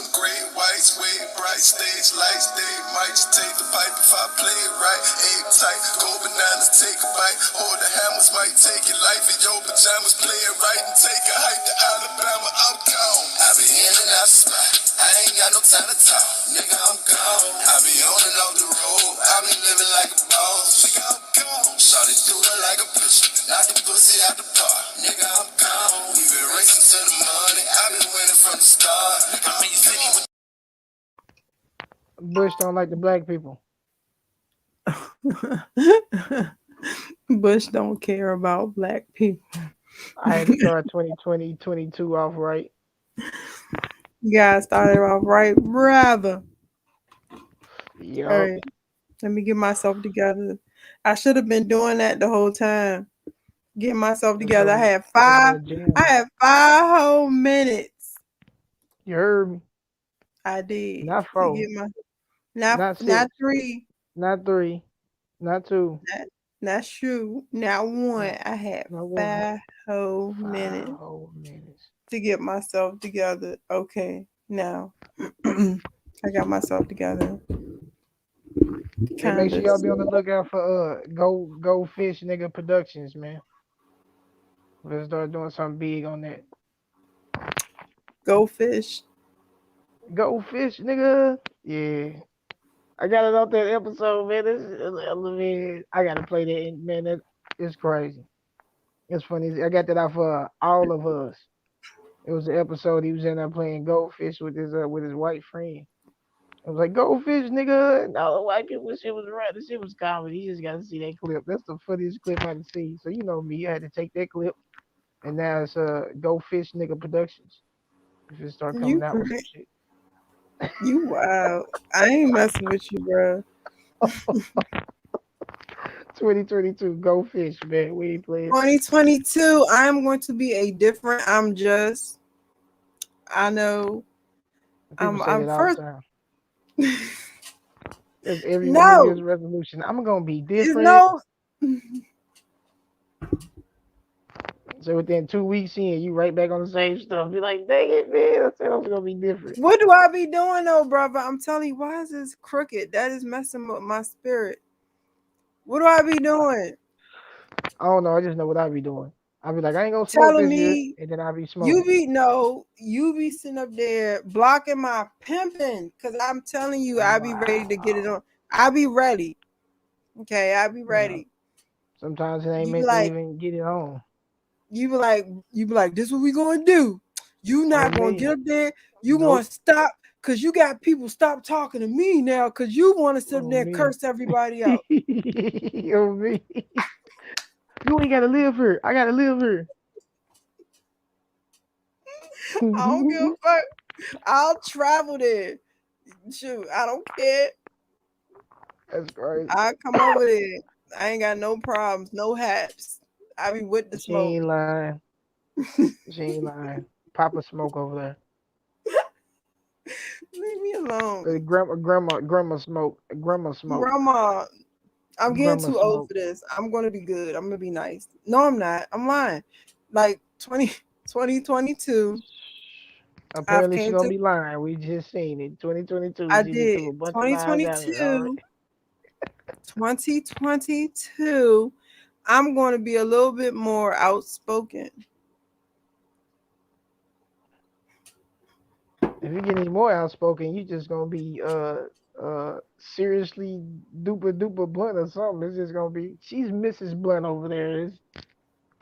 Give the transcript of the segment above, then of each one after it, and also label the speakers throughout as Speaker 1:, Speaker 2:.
Speaker 1: them gray whites, way bright stage lights. They might just take the pipe if I play it right. Aim tight, go bananas, take a bite. Hold the hammers, might take your life in your pajamas. Play it right and take a hike to Alabama. I'm gone. I be in and out the spot. I ain't got no time to talk. Nigga, I'm gone. I be on and off the road. I be living like a boss. Nigga, I'm gone. Shawty do it like a pitcher. Knock the pussy out the park. Nigga, I'm gone. We been racing to the money. I been winning from the start. Nigga, I'm gone.
Speaker 2: Bush don't like the black people.
Speaker 3: Bush don't care about black people.
Speaker 2: I had to start 2020, 22 off right.
Speaker 3: You guys started off right, brother.
Speaker 2: Yup.
Speaker 3: All right, let me get myself together. I should have been doing that the whole time. Getting myself together. I had 5 whole minutes.
Speaker 2: You heard me?
Speaker 3: I did.
Speaker 2: Not 4.
Speaker 3: Not 3.
Speaker 2: Not 3. Not 2.
Speaker 3: Not true. Not 1. I had 5 whole minutes to get myself together. Okay, now I got myself together.
Speaker 2: Hey, make sure y'all be on the lookout for Go Fish Nigga Productions, man. Let's start doing something big on that.
Speaker 3: Go Fish,
Speaker 2: nigga. Yeah. I got it off that episode, man. I gotta play that, man. That is crazy. It's funny. I got that out for All of Us. It was the episode he was in there playing goldfish with his white friend. I was like, goldfish, nigga. And all the white people shit was right. The shit was comedy. You just gotta see that clip. That's the funniest clip I can see. So you know me, I had to take that clip, and now it's Go Fish Nigga Productions. You should start coming out with some shit.
Speaker 3: You wow. I ain't messing with you, bro.
Speaker 2: 2022, Go Fish, man. We ain't playing.
Speaker 3: 2022, I'm going to be a different. I know. I'm first.
Speaker 2: That's every New Year's resolution. I'm gonna be different. So within 2 weeks in, you right back on the same stuff. Be like, dang it, man. I said I was gonna be different.
Speaker 3: What do I be doing though, brother? I'm telling you, why is this crooked? That is messing with my spirit. What do I be doing?
Speaker 2: I don't know. I just know what I be doing. I be like, I ain't gonna smoke this year, and then I be smoking.
Speaker 3: You be sitting up there blocking my pimping, cause I'm telling you, I be ready to get it on. I be ready. Okay, I be ready.
Speaker 2: Yeah. Sometimes it ain't meant to even get it on.
Speaker 3: You be like, this what we gonna do. You not gonna get up there. You gonna stop, cause you got people stop talking to me now, cause you want to sit there and curse everybody out.
Speaker 2: Yo, me. You ain't gotta live here. I gotta live here.
Speaker 3: I don't give a fuck. I'll travel there. Shoot, I don't care.
Speaker 2: That's crazy.
Speaker 3: I come over there. I ain't got no problems, no haps. I be with the smoke.
Speaker 2: She ain't lying. She ain't lying. Papa smoke over there.
Speaker 3: Leave me alone.
Speaker 2: Grandma smoke.
Speaker 3: Grandma, I'm getting too old for this. I'm gonna be good. I'm gonna be nice. No, I'm not. I'm lying. Like 2022.
Speaker 2: Apparently she's gonna be lying. We just seen it. 2022.
Speaker 3: I did. 2022. 2022. I'm going to be a little bit more outspoken.
Speaker 2: If you get any more outspoken, you just gonna be seriously duper blunt or something. It's just gonna be she's Mrs. Blunt over there.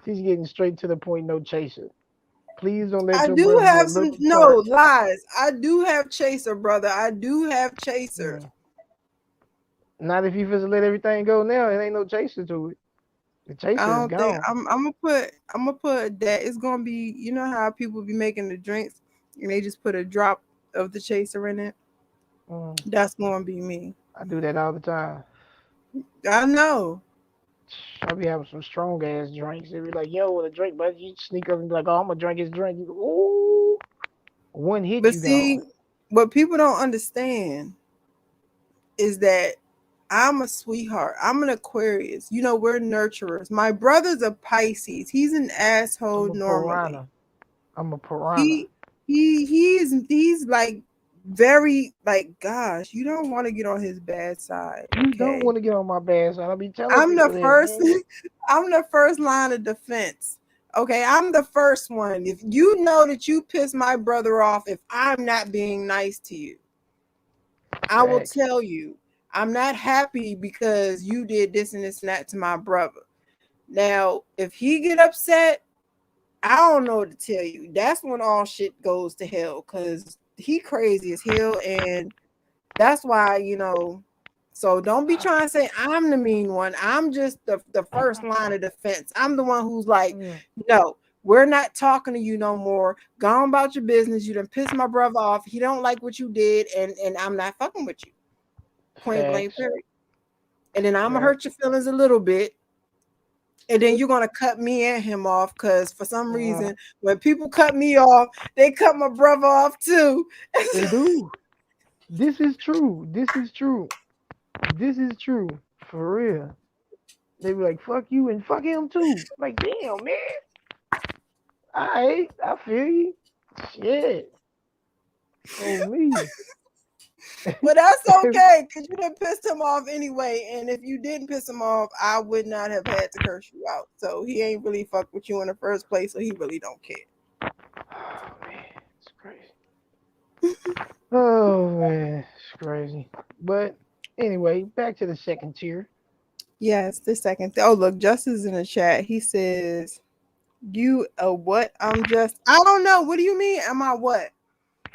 Speaker 2: She's getting straight to the point, no chaser. Please don't let
Speaker 3: I
Speaker 2: your
Speaker 3: do
Speaker 2: brother
Speaker 3: have some lies. I do have chaser, brother. I do have chaser.
Speaker 2: Not if you just let everything go now. It ain't no chaser to it. The chaser is gone.
Speaker 3: I'm gonna put that it's gonna be, you know how people be making the drinks and they just put a drop of the chaser in it. That's gonna be me.
Speaker 2: I do that all the time.
Speaker 3: I know.
Speaker 2: I be having some strong ass drinks. They be like, yo, with a drink, but you sneak up and be like, oh, I'm gonna drink his drink. You go, ooh, one hit.
Speaker 3: But see, what people don't understand is that I'm a sweetheart. I'm an Aquarius. You know, we're nurturers. My brother's a Pisces. He's an asshole normally.
Speaker 2: I'm a piranha.
Speaker 3: He's like very like, gosh, you don't want to get on his bad side.
Speaker 2: You don't want to get on my bad side. I'll be telling
Speaker 3: I'm
Speaker 2: people
Speaker 3: the
Speaker 2: that,
Speaker 3: first.
Speaker 2: man.
Speaker 3: I'm the first line of defense. Okay, I'm the first one. If you know that you pissed my brother off, if I'm not being nice to you, I will tell you I'm not happy because you did this and this and that to my brother. Now, if he get upset, I don't know what to tell you. That's when all shit goes to hell because he crazy as hell, and that's why, you know. So don't be trying to say I'm the mean one. I'm just the first line of defense. I'm the one who's like, no, we're not talking to you no more. Go on about your business. You done pissed my brother off. He don't like what you did, and I'm not fucking with you. Point blank period. And then I'm gonna hurt your feelings a little bit. And then you're gonna cut me and him off because for some reason, when people cut me off, they cut my brother off too.
Speaker 2: They do. This is true. This is true. This is true. For real. They be like, fuck you and fuck him too. Like, damn, man. Alright, I feel you. Shit. Oh me.
Speaker 3: But that's okay, because you done pissed him off anyway. And if you didn't piss him off, I would not have had to curse you out. So he ain't really fucked with you in the first place, so he really don't care.
Speaker 2: Oh man, it's crazy. Oh man, it's crazy. But anyway, back to the second tier.
Speaker 3: Yes, the second. Oh, look, Justice in the chat. He says, "You a what? I'm just. I don't know. What do you mean? Am I what?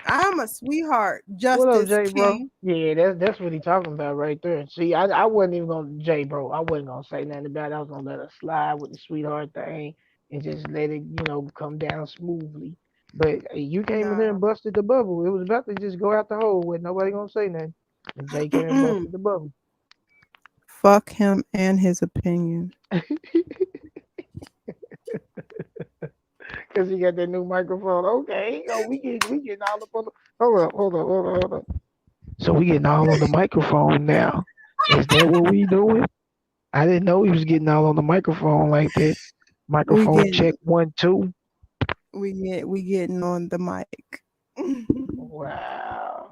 Speaker 3: I'm a sweetheart,
Speaker 2: What up,
Speaker 3: Justice
Speaker 2: Jay, bro?
Speaker 3: King.
Speaker 2: Yeah, that's what he talking about right there. See, I wasn't even gonna Jay, bro. I wasn't gonna say nothing about it. I was gonna let her slide with the sweetheart thing and just let it, come down smoothly. But you came in there and busted the bubble. It was about to just go out the hole with nobody gonna say nothing. And Jay came and busted the bubble.
Speaker 3: Fuck him and his opinion.
Speaker 2: Cause he got that new microphone. Okay, we getting all up on the hold up. So we getting all on the microphone now. Is that what we doing? I didn't know he was getting all on the microphone like that. Microphone check 1 2.
Speaker 3: We getting on the mic.
Speaker 2: Wow.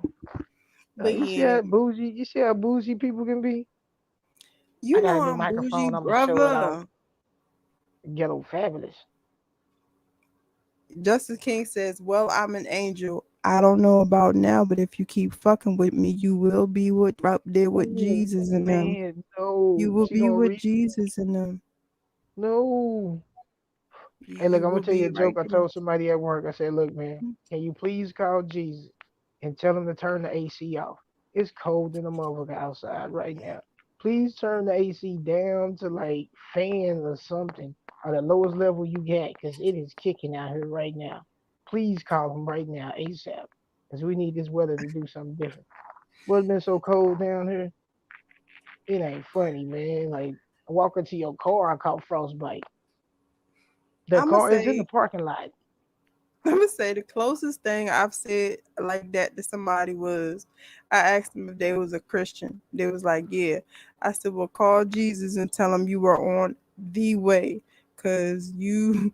Speaker 3: But
Speaker 2: you see how bougie? You see how bougie people can be?
Speaker 3: You know I'm bougie,
Speaker 2: I'm
Speaker 3: brother.
Speaker 2: Show it off. Ghetto fabulous.
Speaker 3: Justice King says, "Well, I'm an angel. I don't know about now, but if you keep fucking with me, you will be up there with Jesus and them.
Speaker 2: No,
Speaker 3: you will be with Jesus and them.
Speaker 2: No. Hey, look, I'm gonna tell you a joke. I told somebody at work. I said, "Look, man, can you please call Jesus and tell him to turn the AC off? It's cold in the motherfucker outside right now. Please turn the AC down to like fans or something, or the lowest level you got, because it is kicking out here right now. Please call him right now, ASAP, because we need this weather to do something different. What's been so cold down here? It ain't funny, man. Like, I walk into your car, I caught frostbite. The car is in the parking lot."
Speaker 3: I'm gonna say the closest thing I've said like that to somebody was, I asked them if they was a Christian. They was like, "Yeah." I said, "Well, call Jesus and tell him you were on the way, cause you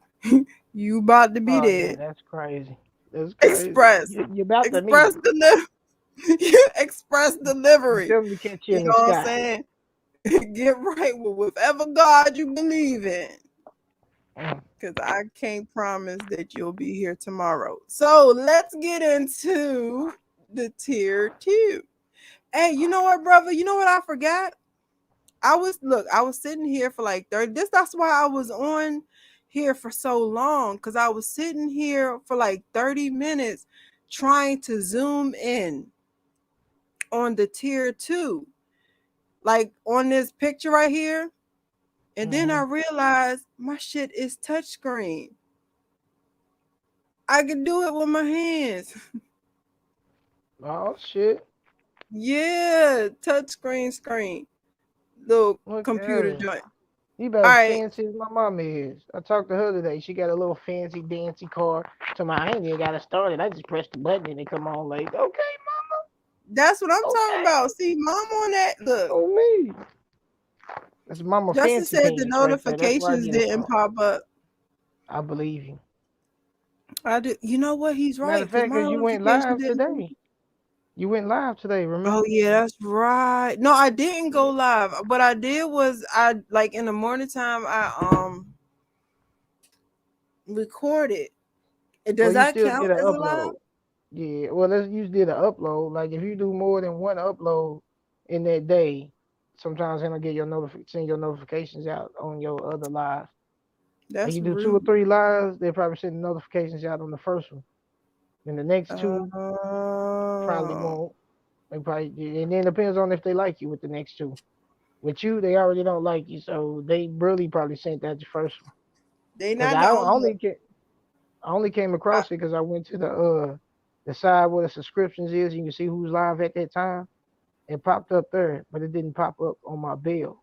Speaker 3: you about to be there."
Speaker 2: Yeah, that's crazy. That's crazy. You're about to meet.
Speaker 3: Express delivery.
Speaker 2: Tell them to catch you in
Speaker 3: know
Speaker 2: the
Speaker 3: what
Speaker 2: sky.
Speaker 3: I'm saying? Get right with whatever God you believe in. Because I can't promise that you'll be here tomorrow. So let's get into the tier 2. Hey, you know what, brother? You know what I forgot? I was sitting here for like 30. That's why I was on here for so long. Because I was sitting here for like 30 minutes trying to zoom in on the tier 2. Like on this picture right here. And then I realized my shit is touchscreen. I can do it with my hands.
Speaker 2: Oh shit.
Speaker 3: Yeah, screen. Little computer joint.
Speaker 2: You better fancy as my mama is. I talked to her today. She got a little fancy dancy car. To my I ain't even got it started. I just pressed the button and it come on like, okay, mama.
Speaker 3: That's what I'm talking about. See, mom on that. Look.
Speaker 2: Oh me. That's mama
Speaker 3: Justin
Speaker 2: fancy
Speaker 3: said the
Speaker 2: right
Speaker 3: notifications didn't pop up.
Speaker 2: I believe you.
Speaker 3: I do. You know what? He's right.
Speaker 2: Matter of fact, because you went live today. You went live today, remember?
Speaker 3: Oh yeah, that's right. No, I didn't go live. What I did was I like in the morning time I recorded. Does
Speaker 2: You
Speaker 3: that
Speaker 2: still
Speaker 3: count
Speaker 2: did an
Speaker 3: as a live?
Speaker 2: upload. Yeah, well, let's use did an upload. Like if you do more than one upload in that day, sometimes it'll get your send your notifications out on your other live. Like
Speaker 3: That's
Speaker 2: you do 2 or
Speaker 3: rude.
Speaker 2: 3 lives, they probably send notifications out on the first one. And the next two probably
Speaker 3: Oh,
Speaker 2: won't. They probably, and then it depends on if they like you with the next two. With you, they already don't like you, so they really probably sent that the first one.
Speaker 3: they
Speaker 2: Cause
Speaker 3: not the only.
Speaker 2: I only came across it because I went to the side where the subscriptions is. You can see who's live at that time. It popped up there, but it didn't pop up on my bill.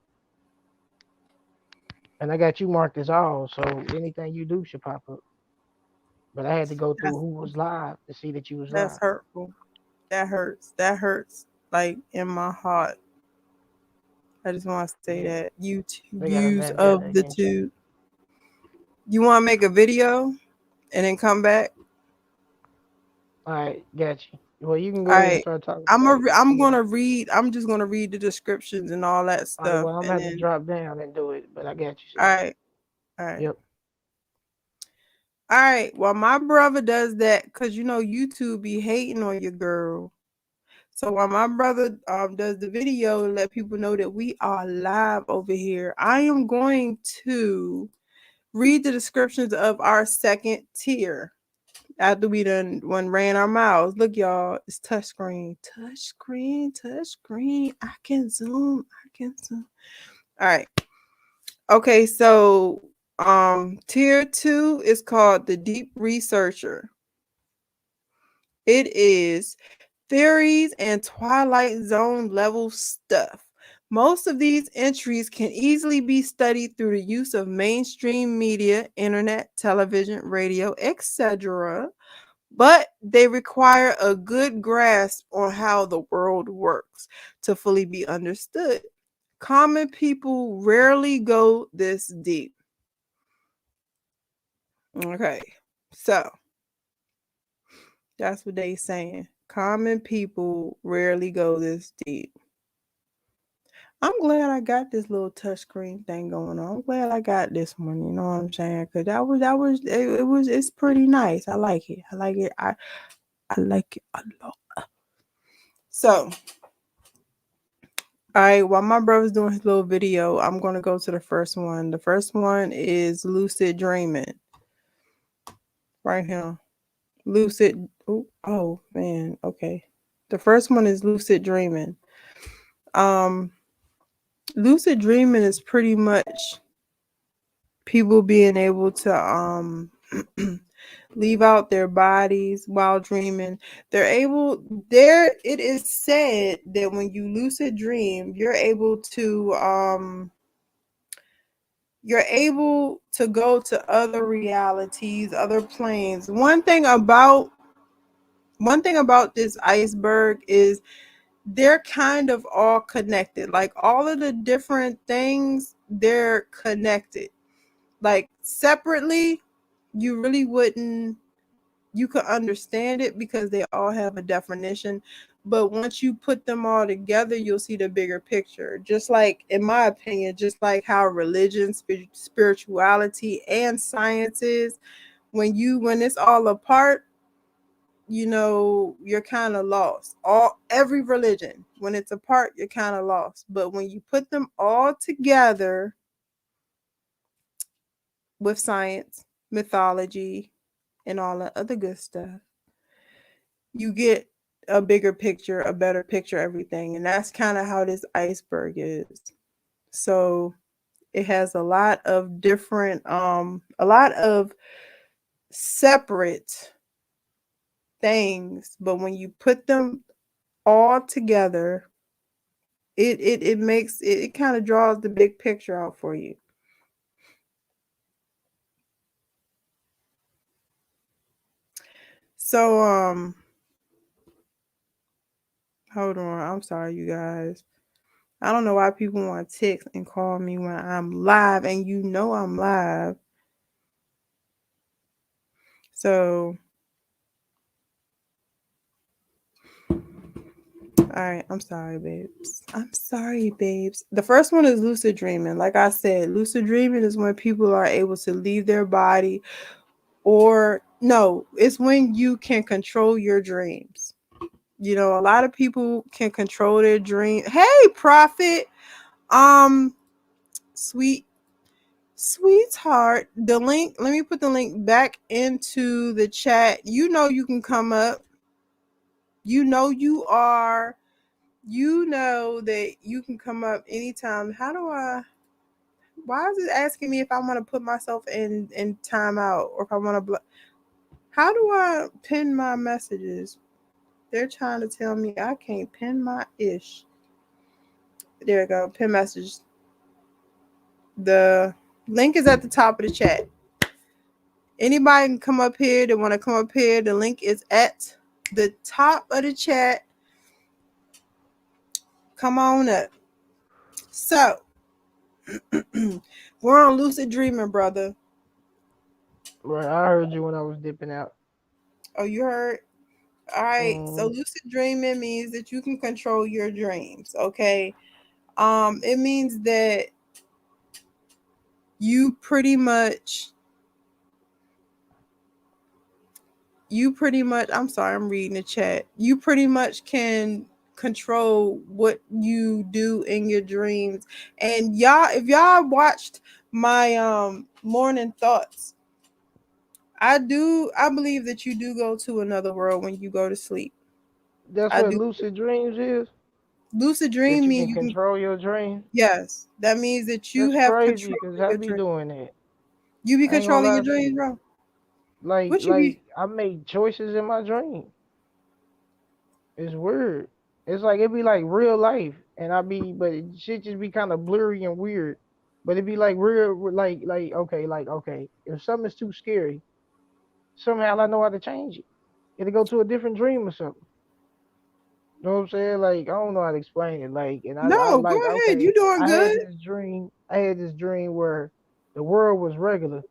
Speaker 2: And I got you marked as all, so anything you do should pop up. But I had to go through
Speaker 3: That's
Speaker 2: who was live to see that you was
Speaker 3: that's
Speaker 2: live.
Speaker 3: hurtful. That hurts. That hurts like in my heart. I just want to say
Speaker 2: Yeah,
Speaker 3: that
Speaker 2: they got a
Speaker 3: use
Speaker 2: vendetta
Speaker 3: of the
Speaker 2: against you.
Speaker 3: two. You want to make a video and then come back?
Speaker 2: All right, got you. Well, you can
Speaker 3: All
Speaker 2: go ahead and
Speaker 3: right.
Speaker 2: start talking about it.
Speaker 3: I'm
Speaker 2: Yeah.
Speaker 3: gonna read. I'm just gonna read the descriptions and all that
Speaker 2: All right.
Speaker 3: stuff,
Speaker 2: Well, I'm gonna
Speaker 3: and
Speaker 2: have to
Speaker 3: then
Speaker 2: drop down and do it, but I got you,
Speaker 3: all
Speaker 2: sis.
Speaker 3: right, all right,
Speaker 2: Yep.
Speaker 3: all right. Well, my brother does that because YouTube be hating on your girl. So while my brother does the video and let people know that we are live over here, I am going to read the descriptions of our second tier. After we done ran our mouths. Look, y'all, it's touchscreen. Touchscreen. I can zoom. All right. Okay, so tier 2 is called the Deep Researcher. It is theories and Twilight Zone level stuff. Most of these entries can easily be studied through the use of mainstream media, internet, television, radio, etc., but they require a good grasp on how the world works to fully be understood. Common people rarely go this deep. Okay, so that's what they saying. Common people rarely go this deep. I'm glad I got this little touchscreen thing going on. I'm glad I got this one. You know what I'm saying? Because it's pretty nice. I like it. I like it. I like it a lot. So, all right, while my brother's doing his little video, I'm going to go to the first one. The first one is lucid dreaming. Right here. Lucid. Oh, man. Okay. The first one is lucid dreaming. Lucid dreaming is pretty much people being able to leave out their bodies while dreaming. It is said that when you lucid dream, you're able to go to other realities, other planes. One thing about this iceberg is they're kind of all connected. Like all of the different things, they're connected. Like separately, you really wouldn't you could understand it because they all have a definition. But once you put them all together, you'll see the bigger picture. Just like, in my opinion, just like how religion, spirituality, and science is, when it's all apart, you're kind of lost. Every religion, when it's apart, you're kind of lost. But when you put them all together with science, mythology, and all that other good stuff, you get a bigger picture, a better picture, everything. And that's kind of how this iceberg is. So it has a lot of different, a lot of separate things, but when you put them all together, it makes it kind of draws the big picture out for you. So hold on, I'm sorry, you guys. I don't know why people want to text and call me when I'm live, and I'm live. So All right, I'm sorry, babes. I'm sorry, babes. The first one is lucid dreaming. Like I said, lucid dreaming is when people are able to leave their body, or no, it's when you can control your dreams. You know, a lot of people can control their dream. Hey, prophet. Um, sweet sweetheart, the link, let me put the link back into the chat. You know you can come up. You know you know that you can come up anytime. Why is it asking me if I want to put myself in timeout or if I want to how do I pin my messages? They're trying to tell me I can't pin my ish. There we go. Pin message. The link is at the top of the chat. Anybody can come up here. They want to come up here. The link is at the top of the chat. Come on up. So, we're on lucid dreaming, brother.
Speaker 2: Right, I heard you when I was dipping out.
Speaker 3: Oh, you heard? All right. So, lucid dreaming means that you can control your dreams. Okay. It means that you pretty much. I'm sorry, I'm reading the chat. You pretty much can control what you do in your dreams. And y'all, if y'all watched my morning thoughts, I believe that you do go to another world when you go to sleep.
Speaker 2: That's
Speaker 3: I
Speaker 2: what
Speaker 3: do.
Speaker 2: lucid dreams is?
Speaker 3: Lucid dream
Speaker 2: That you
Speaker 3: means
Speaker 2: can
Speaker 3: you can,
Speaker 2: control your dreams?
Speaker 3: yes, that means that you
Speaker 2: That's
Speaker 3: have
Speaker 2: crazy
Speaker 3: control
Speaker 2: because
Speaker 3: of
Speaker 2: I
Speaker 3: your
Speaker 2: be
Speaker 3: dream.
Speaker 2: doing that.
Speaker 3: You be
Speaker 2: I ain't gonna
Speaker 3: controlling your
Speaker 2: lie to
Speaker 3: dreams,
Speaker 2: you.
Speaker 3: bro.
Speaker 2: Like,
Speaker 3: What you be?
Speaker 2: I make choices in my dream. It's weird. It's like it be like real life, and but shit just be kind of blurry and weird. But it be like real, okay. If something is too scary, somehow I know how to change it. It'll go to a different dream or something. You know what I'm saying? Like I don't know how to explain it. Like, and I
Speaker 3: No, go
Speaker 2: like
Speaker 3: ahead. You
Speaker 2: okay.
Speaker 3: doing
Speaker 2: I had
Speaker 3: good.
Speaker 2: this dream. I had this dream where the world was regular,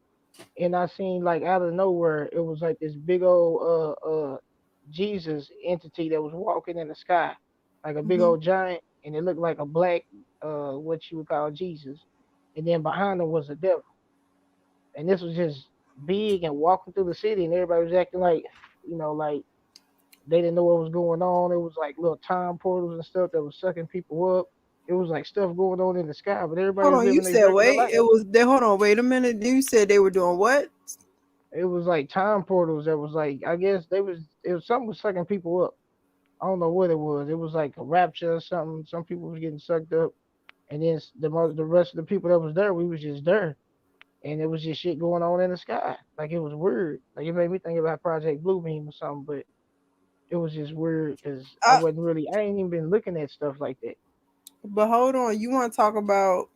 Speaker 2: and I seen like out of nowhere it was like this big old Jesus entity that was walking in the sky, like a big
Speaker 3: Mm-hmm.
Speaker 2: old giant, and it looked like a black what you would call Jesus, and then behind him was a devil, and this was just big and walking through the city, and everybody was acting like like they didn't know what was going on. It was like little time portals and stuff that was sucking people up. It was like stuff going on in the sky, but everybody
Speaker 3: Hold
Speaker 2: was
Speaker 3: on, you
Speaker 2: living their
Speaker 3: said
Speaker 2: regular
Speaker 3: wait.
Speaker 2: life.
Speaker 3: It was there. Hold on, wait a minute. You said they were doing what?
Speaker 2: It was like time portals that was like I guess it was something was sucking people up. I don't know what it was. It was like a rapture or something. Some people was getting sucked up, and then the rest of the people that was there, we was just there, and it was just shit going on in the sky. Like it was weird. Like it made me think about Project Bluebeam or something, but it was just weird because I ain't even been looking at stuff like that.
Speaker 3: But hold on, you want to talk about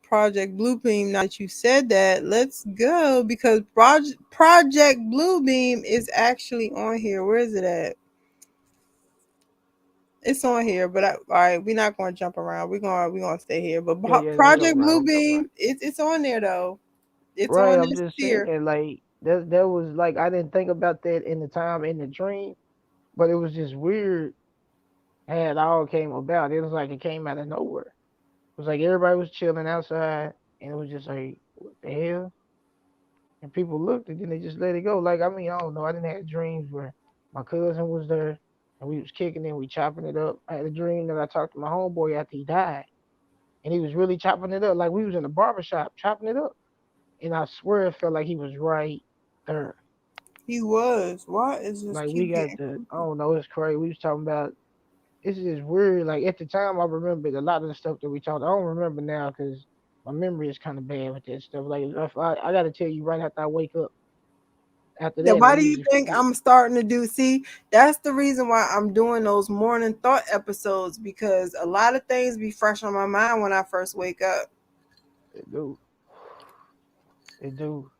Speaker 3: Project Bluebeam? Now that you said that, let's go because Project Bluebeam is actually on here. Where is it at? It's on here, but all right, we're not going to jump around. We're gonna stay here. But
Speaker 2: Yeah, don't jump
Speaker 3: Project
Speaker 2: around. Don't jump around.
Speaker 3: Bluebeam, it's on there though. It's
Speaker 2: Right,
Speaker 3: on
Speaker 2: I'm
Speaker 3: this
Speaker 2: just
Speaker 3: tier.
Speaker 2: saying, like that was like I didn't think about that in the time in the dream, but it was just weird how it all came about. It was like it came out of nowhere. It was like everybody was chilling outside, and it was just like, what the hell? And people looked, and then they just let it go. Like I mean, I don't know. I didn't have dreams where my cousin was there, and we was kicking it, we chopping it up. I had a dream that I talked to my homeboy after he died, and he was really chopping it up, like we was in the barber shop chopping it up. And I swear it felt like he was right there.
Speaker 3: He was. Why is this
Speaker 2: Like we
Speaker 3: keep
Speaker 2: got
Speaker 3: getting?
Speaker 2: I don't know, it's crazy. We was talking about it's just weird. Like at the time, I remembered a lot of the stuff that we talked. I don't remember now because my memory is kind of bad with that stuff. Like if I got to tell you right after I wake up. After
Speaker 3: Now,
Speaker 2: that, I
Speaker 3: why do you
Speaker 2: usually
Speaker 3: think
Speaker 2: forget.
Speaker 3: I'm starting to do? See, that's the reason why I'm doing those morning thought episodes because a lot of things be fresh on my mind when I first wake up.
Speaker 2: It do, it do.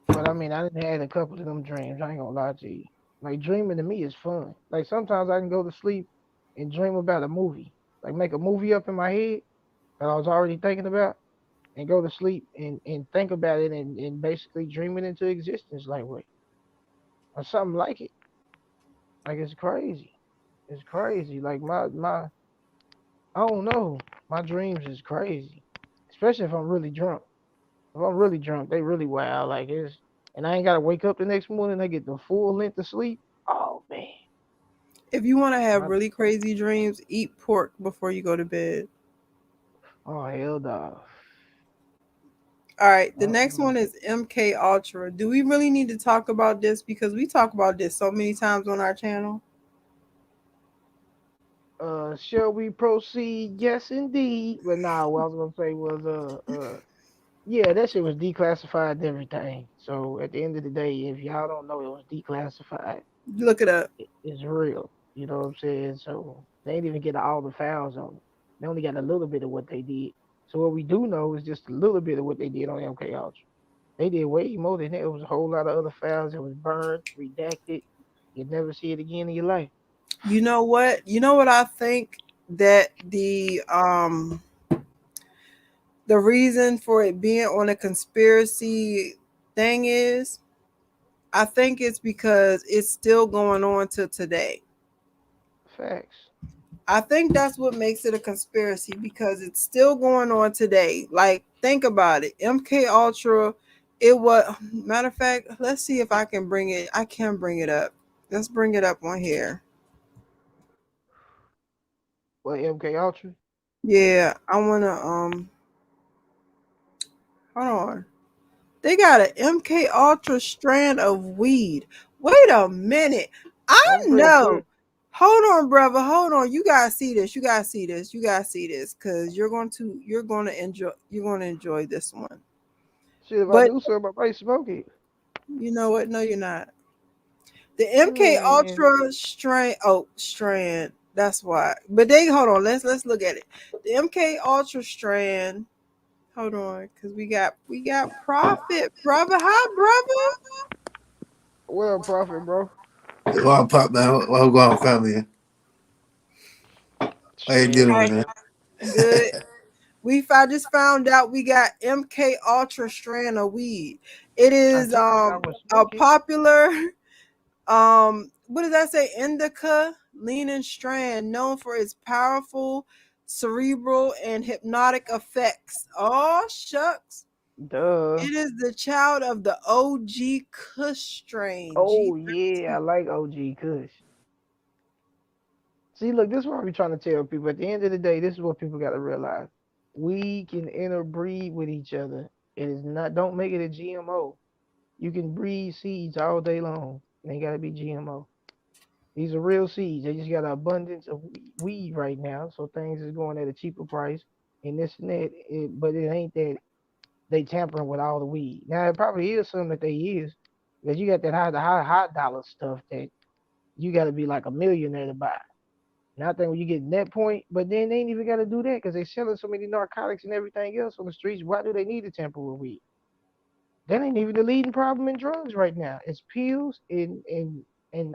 Speaker 2: But I mean, I didn't had a couple of them dreams. I ain't gonna lie to you. Like dreaming to me is fun. Like sometimes I can go to sleep and dream about a movie. Like make a movie up in my head that I was already thinking about and go to sleep and think about it and basically dream it into existence like what or something like it. Like it's crazy. It's crazy. Like I don't know. My dreams is crazy, especially if I'm really drunk. If I'm really drunk, they really wild. Like it's, and I ain't gotta wake up the next morning. I get the full length of sleep. Oh man.
Speaker 3: If you want to have
Speaker 2: My,
Speaker 3: really crazy dreams, eat pork before you go to bed.
Speaker 2: oh hell no.
Speaker 3: All right, the next
Speaker 2: Uh-uh.
Speaker 3: one is MK Ultra. Do we really need to talk about this because we talk about this so many times on our channel?
Speaker 2: Shall we proceed? Yes, indeed. But nah, what I was gonna say was yeah, that shit was declassified and everything. So at the end of the day, if y'all don't know it was declassified,
Speaker 3: Look it up.
Speaker 2: it's real. You know what I'm saying? So they ain't even get all the files on it. They only got a little bit of what they did. So what we do know is just a little bit of what they did on MK Ultra. They did way more than that. It was a whole lot of other files that was burned, redacted. You'd never see it again in your life.
Speaker 3: You know what? You know what I think that the reason for it being on a conspiracy thing is? I think it's because it's still going on to today.
Speaker 2: Facts.
Speaker 3: I think that's what makes it a conspiracy because it's still going on today. Like, think about it. MK Ultra, it was, matter of fact, let's see if I can bring it. I can bring it up. Let's bring it up on here.
Speaker 2: What MK Ultra?
Speaker 3: Yeah, I wanna hold on. They got an MK Ultra strand of weed. Wait a minute. I
Speaker 2: I'm real
Speaker 3: know.
Speaker 2: quick.
Speaker 3: Hold on, brother. Hold on. You gotta see this. You gotta see this. You gotta see this. Cause you're gonna enjoy this one.
Speaker 2: Shit, if I
Speaker 3: But
Speaker 2: do something, I might smoke it.
Speaker 3: you know what? No, you're not. The MK
Speaker 2: Man,
Speaker 3: Ultra strand. That's why. But they hold on. Let's look at it. The MK Ultra strand. Hold on, cause we got profit, brother. Hi, brother.
Speaker 2: what up, Prophet, bro?
Speaker 4: Well, pop man. Well, go on, family. How you
Speaker 2: Shit,
Speaker 4: doing,
Speaker 3: Hi.
Speaker 4: man?
Speaker 3: Good. I just found out we got MK Ultra strand of weed. It
Speaker 2: I
Speaker 3: is
Speaker 2: told you I would
Speaker 3: a
Speaker 2: smoke it.
Speaker 3: popular what does that say? Indica leaning strand known for its powerful cerebral and hypnotic effects. Oh shucks.
Speaker 2: Duh.
Speaker 3: It is the child of the OG Kush strain.
Speaker 2: Oh yeah, I
Speaker 3: G13.
Speaker 2: like OG Kush. See, look, this is what I be trying to tell people. At the end of the day, this is what people got to realize. We can interbreed with each other. It is not. Don't make it a GMO. You can breed seeds all day long. They got to be GMO. These are real seeds. They just got an abundance of weed right now, so things is going at a cheaper price and this and that. But it ain't that they tampering with all the weed. Now it probably is some that they is, because you got that high dollar stuff that you got to be like a millionaire to buy. And I think when you get that point, but then they ain't even got to do that because they selling so many narcotics and everything else on the streets. Why do they need to tamper with weed? That ain't even the leading problem in drugs right now. It's pills and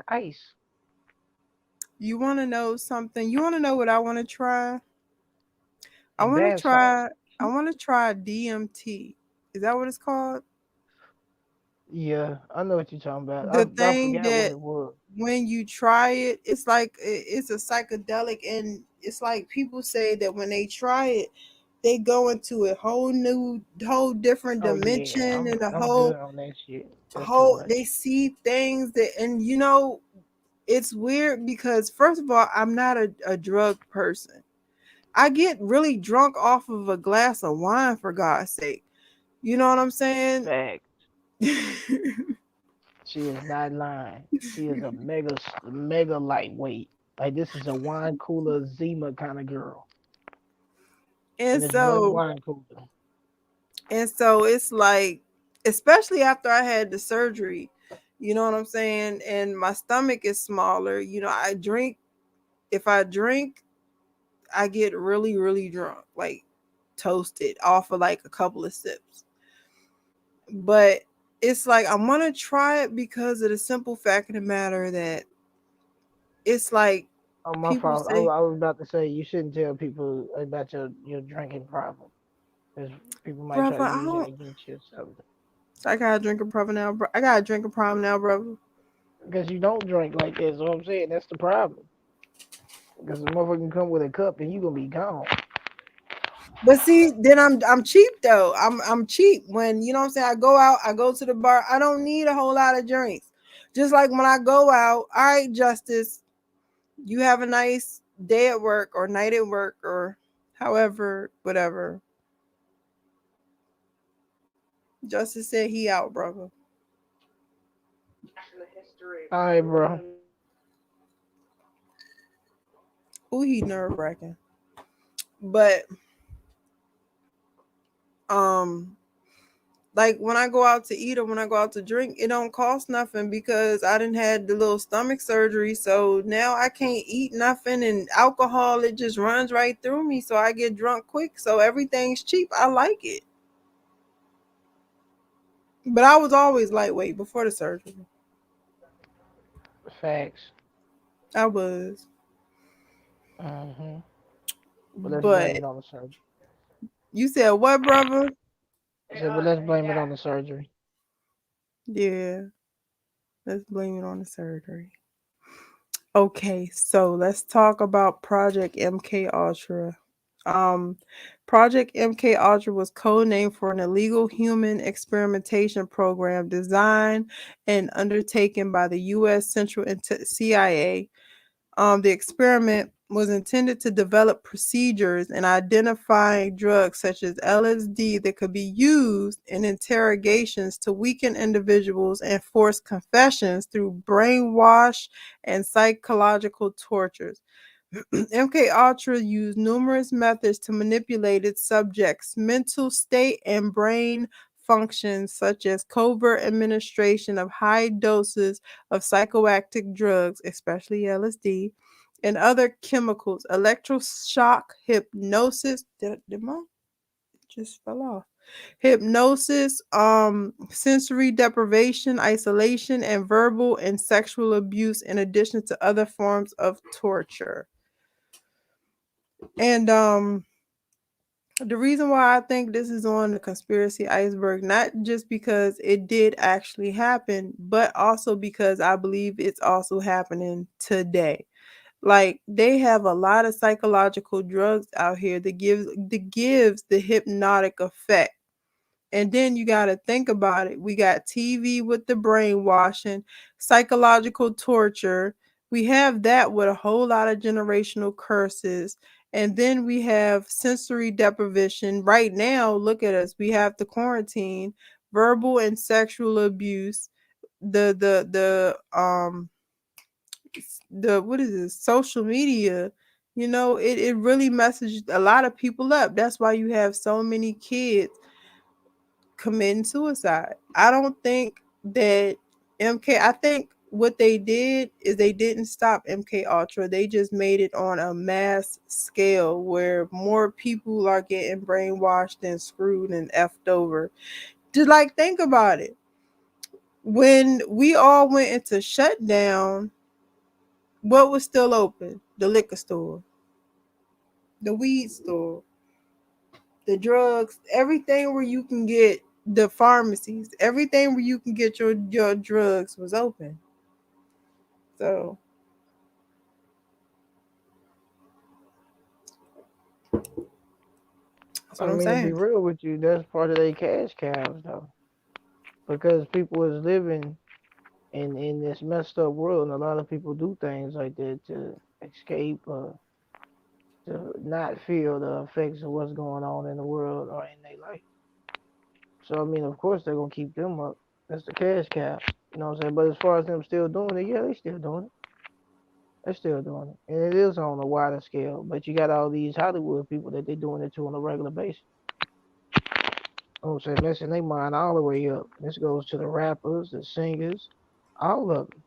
Speaker 2: ice
Speaker 3: You want to know something? You want to know what I want to try? I
Speaker 2: and
Speaker 3: want to
Speaker 2: bath salts.
Speaker 3: try. I want to try DMT. Is that what it's called?
Speaker 2: Yeah, I know what you're talking about.
Speaker 3: The
Speaker 2: I
Speaker 3: thing
Speaker 2: forgot what
Speaker 3: that
Speaker 2: it was.
Speaker 3: when you try it, it's like it's a psychedelic, and it's like people say that when they try it, they go into a whole different
Speaker 2: Oh yeah,
Speaker 3: dimension, and a
Speaker 2: I'm good on that shit. That's too
Speaker 3: whole
Speaker 2: much.
Speaker 3: they see things that, and it's weird because first of all, I'm not a drug person. I get really drunk off of a glass of wine, for God's sake. You know what I'm saying?
Speaker 2: Fact. She is not lying. She is a mega lightweight. Like this is a wine cooler Zima kind of girl,
Speaker 3: and
Speaker 2: and it's one
Speaker 3: so
Speaker 2: wine cooler.
Speaker 3: and so it's like, especially after I had the surgery, you know what I'm saying? And my stomach is smaller. If I drink, I get really, really drunk, like toasted off of like a couple of sips. But it's like I want to try it because of the simple fact of the matter that it's like
Speaker 2: Oh, my
Speaker 3: people
Speaker 2: fault.
Speaker 3: say,
Speaker 2: I was about to say you shouldn't tell people about your drinking problem, because people might try
Speaker 3: brother,
Speaker 2: to
Speaker 3: I
Speaker 2: use that
Speaker 3: don't.
Speaker 2: against you or something.
Speaker 3: So I gotta drink a problem now, bro. I gotta drink a problem now, brother.
Speaker 2: Because you don't drink like that. So I'm saying that's the problem. Because the motherfucker can come with a cup and you gonna be gone.
Speaker 3: But see, then I'm cheap though. I'm cheap when, you know what I'm saying, I go out, I go to the bar, I don't need a whole lot of drinks. Just like when I go out, all right, Justice, you have a nice day at work or night at work or however, whatever. Justice said he out, brother.
Speaker 2: All right, bro.
Speaker 3: Ooh, he nerve wracking. But like when I go out to eat or when I go out to drink, it don't cost nothing because I didn't had the little stomach surgery. So now I can't eat nothing, and alcohol, it just runs right through me. So I get drunk quick. So everything's cheap. I like it. But I was always lightweight before the surgery.
Speaker 2: Facts.
Speaker 3: I was.
Speaker 2: Mm-hmm. But let's blame
Speaker 3: But
Speaker 2: it on the surgery.
Speaker 3: you said what, brother?
Speaker 2: I said, but let's blame it on the surgery.
Speaker 3: Yeah. Let's blame it on the surgery. Okay, so let's talk about Project MK Ultra. Project MK Ultra was codenamed for an illegal human experimentation program designed and undertaken by the U.S. Central CIA. The experiment was intended to develop procedures and identifying drugs such as LSD that could be used in interrogations to weaken individuals and force confessions through brainwash and psychological tortures. MK Ultra used numerous methods to manipulate its subjects' mental state and brain functions, such as covert administration of high doses of psychoactive drugs, especially LSD, and other chemicals, electroshock, hypnosis. Did mine just fell off? Hypnosis, sensory deprivation, isolation, and verbal and sexual abuse, in addition to other forms of torture. And the reason why I think this is on the conspiracy iceberg, not just because it did actually happen, but also because I believe it's also happening today. Like they have a lot of psychological drugs out here that gives the hypnotic effect. And then you got to think about it. We got TV with the brainwashing, psychological torture. We have that with a whole lot of generational curses. And then we have sensory deprivation. Right now, look at us. We have the quarantine, verbal and sexual abuse, the what is this? Social media. You know, it really messes a lot of people up. That's why you have so many kids committing suicide. I don't think that I think what they did is they didn't stop MK Ultra. They just made it on a mass scale where more people are getting brainwashed and screwed and effed over. Just like think about it. When we all went into shutdown, what was still open? The liquor store, the weed store, the drugs, everything where you can get the pharmacies, everything where you can get your drugs was open. So that's what
Speaker 2: I
Speaker 3: I'm
Speaker 2: mean, to be
Speaker 3: saying.
Speaker 2: real with you, that's part of their cash cows, though. Because people is living in this messed up world, and a lot of people do things like that to escape or to not feel the effects of what's going on in the world or in their life. So I mean, of course they're gonna keep them up. That's the cash cow. You know what I'm saying? But as far as them still doing it, yeah, they still doing it. They're still doing it, and it is on a wider scale. But you got all these Hollywood people that they're doing it to on a regular basis. You know what I'm saying? Messing their mind all the way up. This goes to the rappers, the singers, all of them.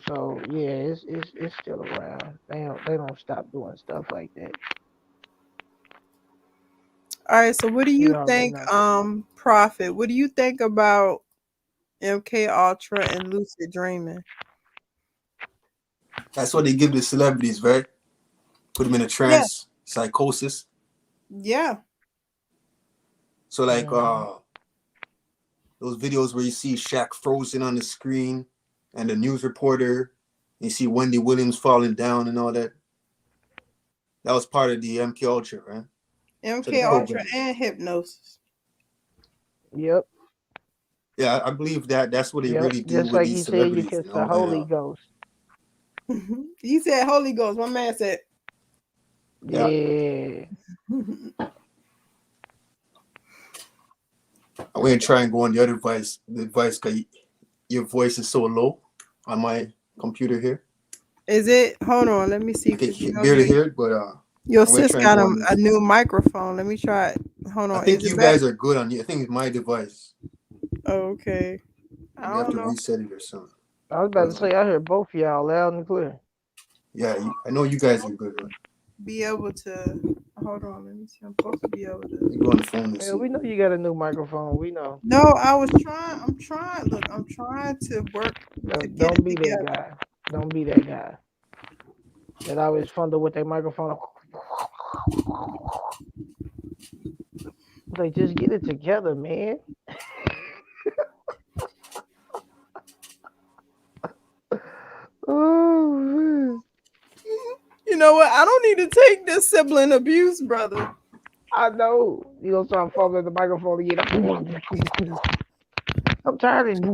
Speaker 2: So yeah, it's still around. They don't stop doing stuff like that.
Speaker 3: All right, so what do
Speaker 2: You
Speaker 3: you
Speaker 2: already
Speaker 3: think,
Speaker 2: know.
Speaker 3: Prophet? What do you think about MK Ultra and lucid dreaming?
Speaker 4: That's what they give the celebrities, right? Put them in a
Speaker 3: Yeah.
Speaker 4: trance, psychosis.
Speaker 3: Yeah.
Speaker 4: So like
Speaker 2: Mm-hmm.
Speaker 4: those videos where you see Shaq frozen on the screen and the news reporter You see Wendy Williams falling down and all that. That was part of the MK Ultra, right?
Speaker 3: MK Ultra and hypnosis.
Speaker 2: Yep.
Speaker 4: Yeah, I believe that's what they really do
Speaker 2: just
Speaker 4: with
Speaker 2: like
Speaker 4: these
Speaker 2: you said, you
Speaker 4: celebrities.
Speaker 2: kiss the Holy Ghost.
Speaker 3: You said Holy Ghost. My man said.
Speaker 2: Yeah.
Speaker 4: I'm going to try and go on the other device because your voice is so low on my computer here.
Speaker 3: Is it? Hold on. Let me see.
Speaker 4: I can barely hear it, but
Speaker 3: your sis got a new microphone. Let me try it. Hold on.
Speaker 4: I think you guys are good on it. I think it's my device.
Speaker 3: Okay.
Speaker 4: You have to reset it or something.
Speaker 2: I was about to say, I heard both of y'all loud and clear.
Speaker 4: Yeah, I know you guys are good, right?
Speaker 3: Be able to hold on. Let me see. I'm supposed to be able to.
Speaker 4: You go on the phone and see.
Speaker 2: We know you got a new microphone. We know.
Speaker 3: No, I was trying. I'm trying. Look, I'm trying to work.
Speaker 2: Don't be that guy. Don't be that guy. That always fumble with their microphone. Like, just get it together, man. Oh man.
Speaker 3: You know what? I don't need to take this sibling abuse, brother.
Speaker 2: I know. You gonna start fumbling the microphone again. I'm tired of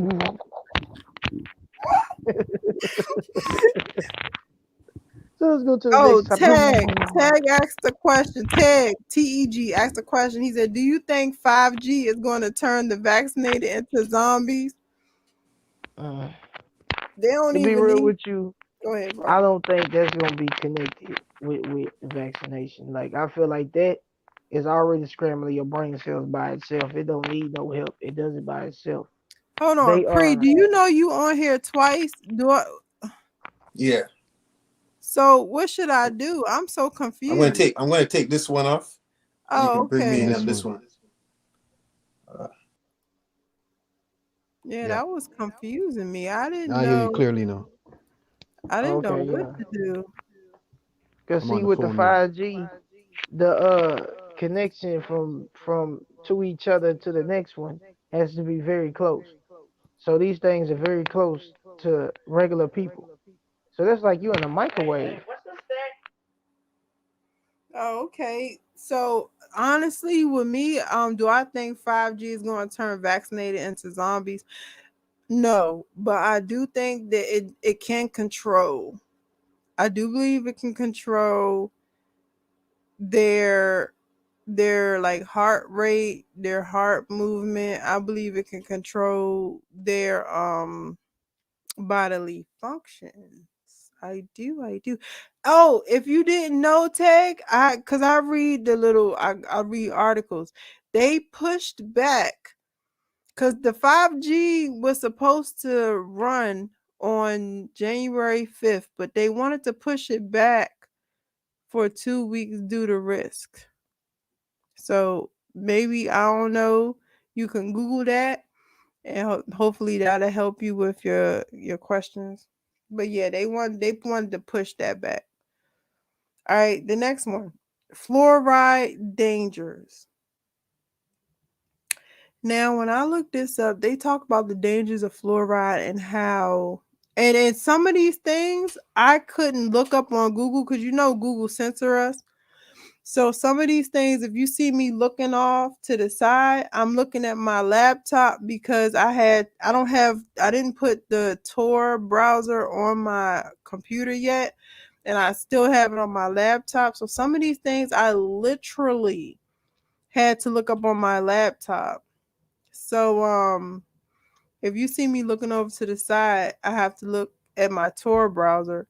Speaker 2: So let's go to the next
Speaker 3: topic. Tag asked the question. TEG asked the question. He said, do you think 5G is going to turn the vaccinated into zombies? They don't
Speaker 2: to be real with you,
Speaker 3: go ahead, bro.
Speaker 2: I don't think that's gonna be connected with vaccination. Like, I feel like that is already scrambling your brain cells by itself. It don't need no help. It does it by itself.
Speaker 3: Hold on, Pre. Do you know you on here twice?
Speaker 4: Yeah.
Speaker 3: So what should I do? I'm so confused.
Speaker 4: I'm gonna take this one off.
Speaker 3: Oh,
Speaker 4: you can bring me in on this one.
Speaker 3: Yeah, that was confusing me. I didn't know.
Speaker 5: I hear you clearly now.
Speaker 3: I didn't know what to do.
Speaker 2: Cause see, with the 5G, the connection from to each other to the next one has to be very close. So these things are very close to regular people. So that's like you in a microwave.
Speaker 3: Oh, okay. So honestly, with me, do I think 5G is going to turn vaccinated into zombies? No, but I do think that it can control. I do believe it can control their like heart rate, their heart movement. I believe it can control their bodily functions. I do. Oh, if you didn't know, Tag, because I read I read articles. They pushed back because the 5G was supposed to run on January 5th, but they wanted to push it back for 2 weeks due to risk. So maybe, I don't know, you can Google that and hopefully that'll help you with your questions. But yeah, they wanted to push that back. All right, the next one. Fluoride dangers. Now, when I look this up, they talk about the dangers of fluoride and how, and in some of these things, I couldn't look up on Google because Google censor us. So some of these things, if you see me looking off to the side, I'm looking at my laptop because I didn't put the Tor browser on my computer yet, and I still have it on my laptop. So some of these things I literally had to look up on my laptop. So if you see me looking over to the side, I have to look at my Tor browser.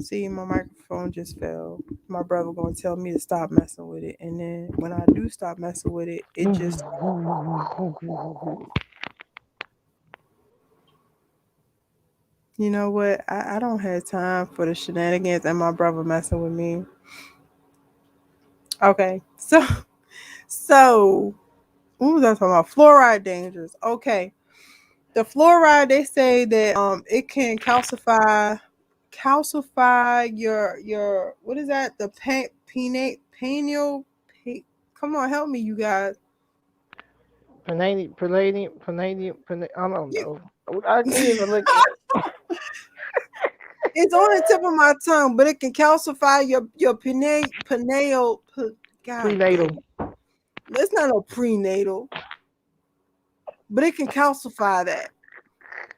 Speaker 3: See, my microphone just fell. My brother gonna tell me to stop messing with it, and then when I do stop messing with it, it just. You know what? I don't have time for the shenanigans and my brother messing with me. Okay, so what was I talking about? Fluoride dangers. Okay, the fluoride, they say that it can calcify your what is that? The pineal. Come on, help me, you guys.
Speaker 2: Palladium. I don't know. I can't even look at it.
Speaker 3: It's on the tip of my tongue, but it can calcify your pineal. God,
Speaker 2: Prenatal.
Speaker 3: it's not a prenatal, but it can calcify that.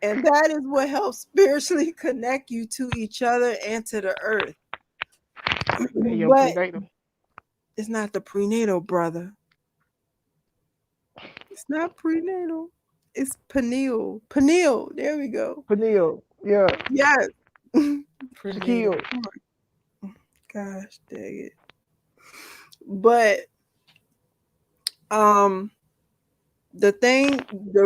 Speaker 3: And that is what helps spiritually connect you to each other and to the earth.
Speaker 2: Your
Speaker 3: But
Speaker 2: prenatal.
Speaker 3: it's not the prenatal, brother. It's not prenatal. It's pineal. Pineal. There we go.
Speaker 2: Pineal. Yeah.
Speaker 3: Yes.
Speaker 2: Shaquille.
Speaker 3: Gosh dang it. But the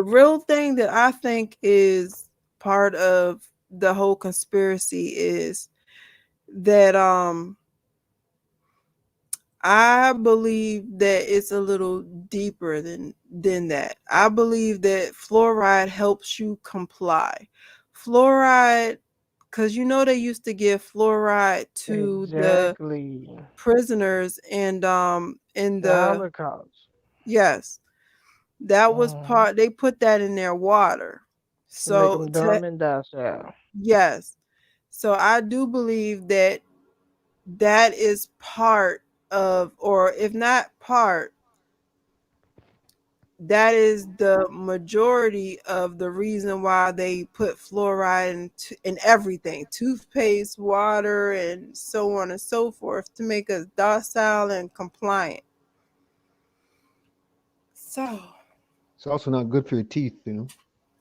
Speaker 3: real thing that I think is part of the whole conspiracy is that I believe that it's a little deeper than that. I believe that fluoride helps you comply. Fluoride, because they used to give fluoride to the prisoners and in the
Speaker 2: Holocaust.
Speaker 3: Yes, that was part. They put that in their water,
Speaker 2: To make
Speaker 3: so
Speaker 2: them dumb and docile.
Speaker 3: yes, so I do believe that that is part of, or if not part, that is the majority of the reason why they put fluoride in everything, toothpaste, water, and so on and so forth, to make us docile and compliant. So
Speaker 5: it's also not good for your teeth,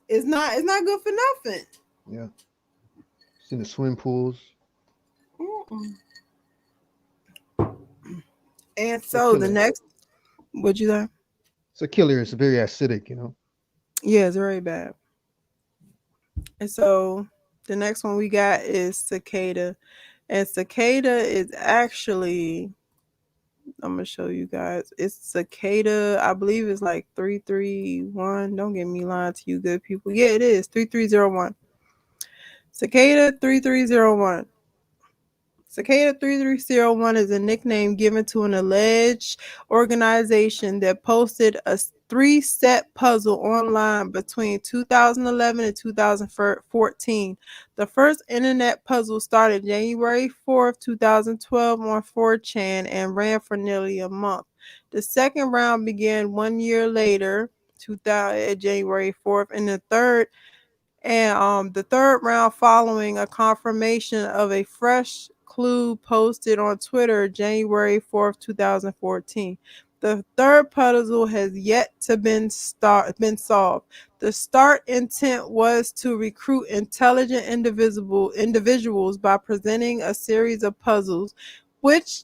Speaker 3: it's not good for nothing.
Speaker 5: Yeah. It's in the swim pools.
Speaker 3: Mm-mm. And so the next, what'd you say?
Speaker 5: It's a killer. It's very acidic,
Speaker 3: Yeah, it's very bad. And so the next one we got is cicada. And cicada is actually, I'm going to show you guys. It's cicada. I believe it's like 331. Don't get me lying to you good people. Yeah, it is 3301. Cicada 3301. Cicada 3301 is a nickname given to an alleged organization that posted a 3-set puzzle online between 2011 and 2014. The first internet puzzle started January 4th, 2012 on 4chan and ran for nearly a month. The second round began 1 year later, January 4th, and the third round following a confirmation of a fresh clue posted on Twitter January 4th, 2014. The third puzzle has yet to been solved. The start intent was to recruit intelligent individuals by presenting a series of puzzles which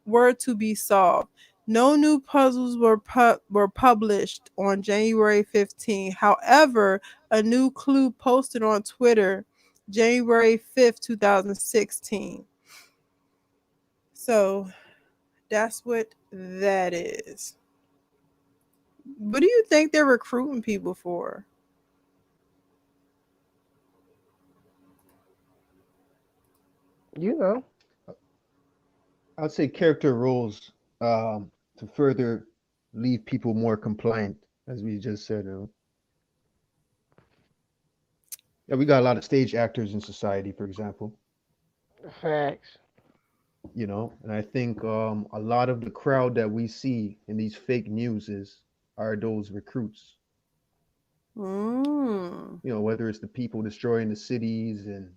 Speaker 3: were to be solved. No new puzzles were published on January 15. However, a new clue posted on Twitter January 5th, 2016. So that's what that is. What do you think they're recruiting people for?
Speaker 5: I'd say character roles to further leave people more compliant, as we just said. Yeah, we got a lot of stage actors in society, for example.
Speaker 2: Facts.
Speaker 5: And I think a lot of the crowd that we see in these fake news are those recruits. Whether it's the people destroying the cities and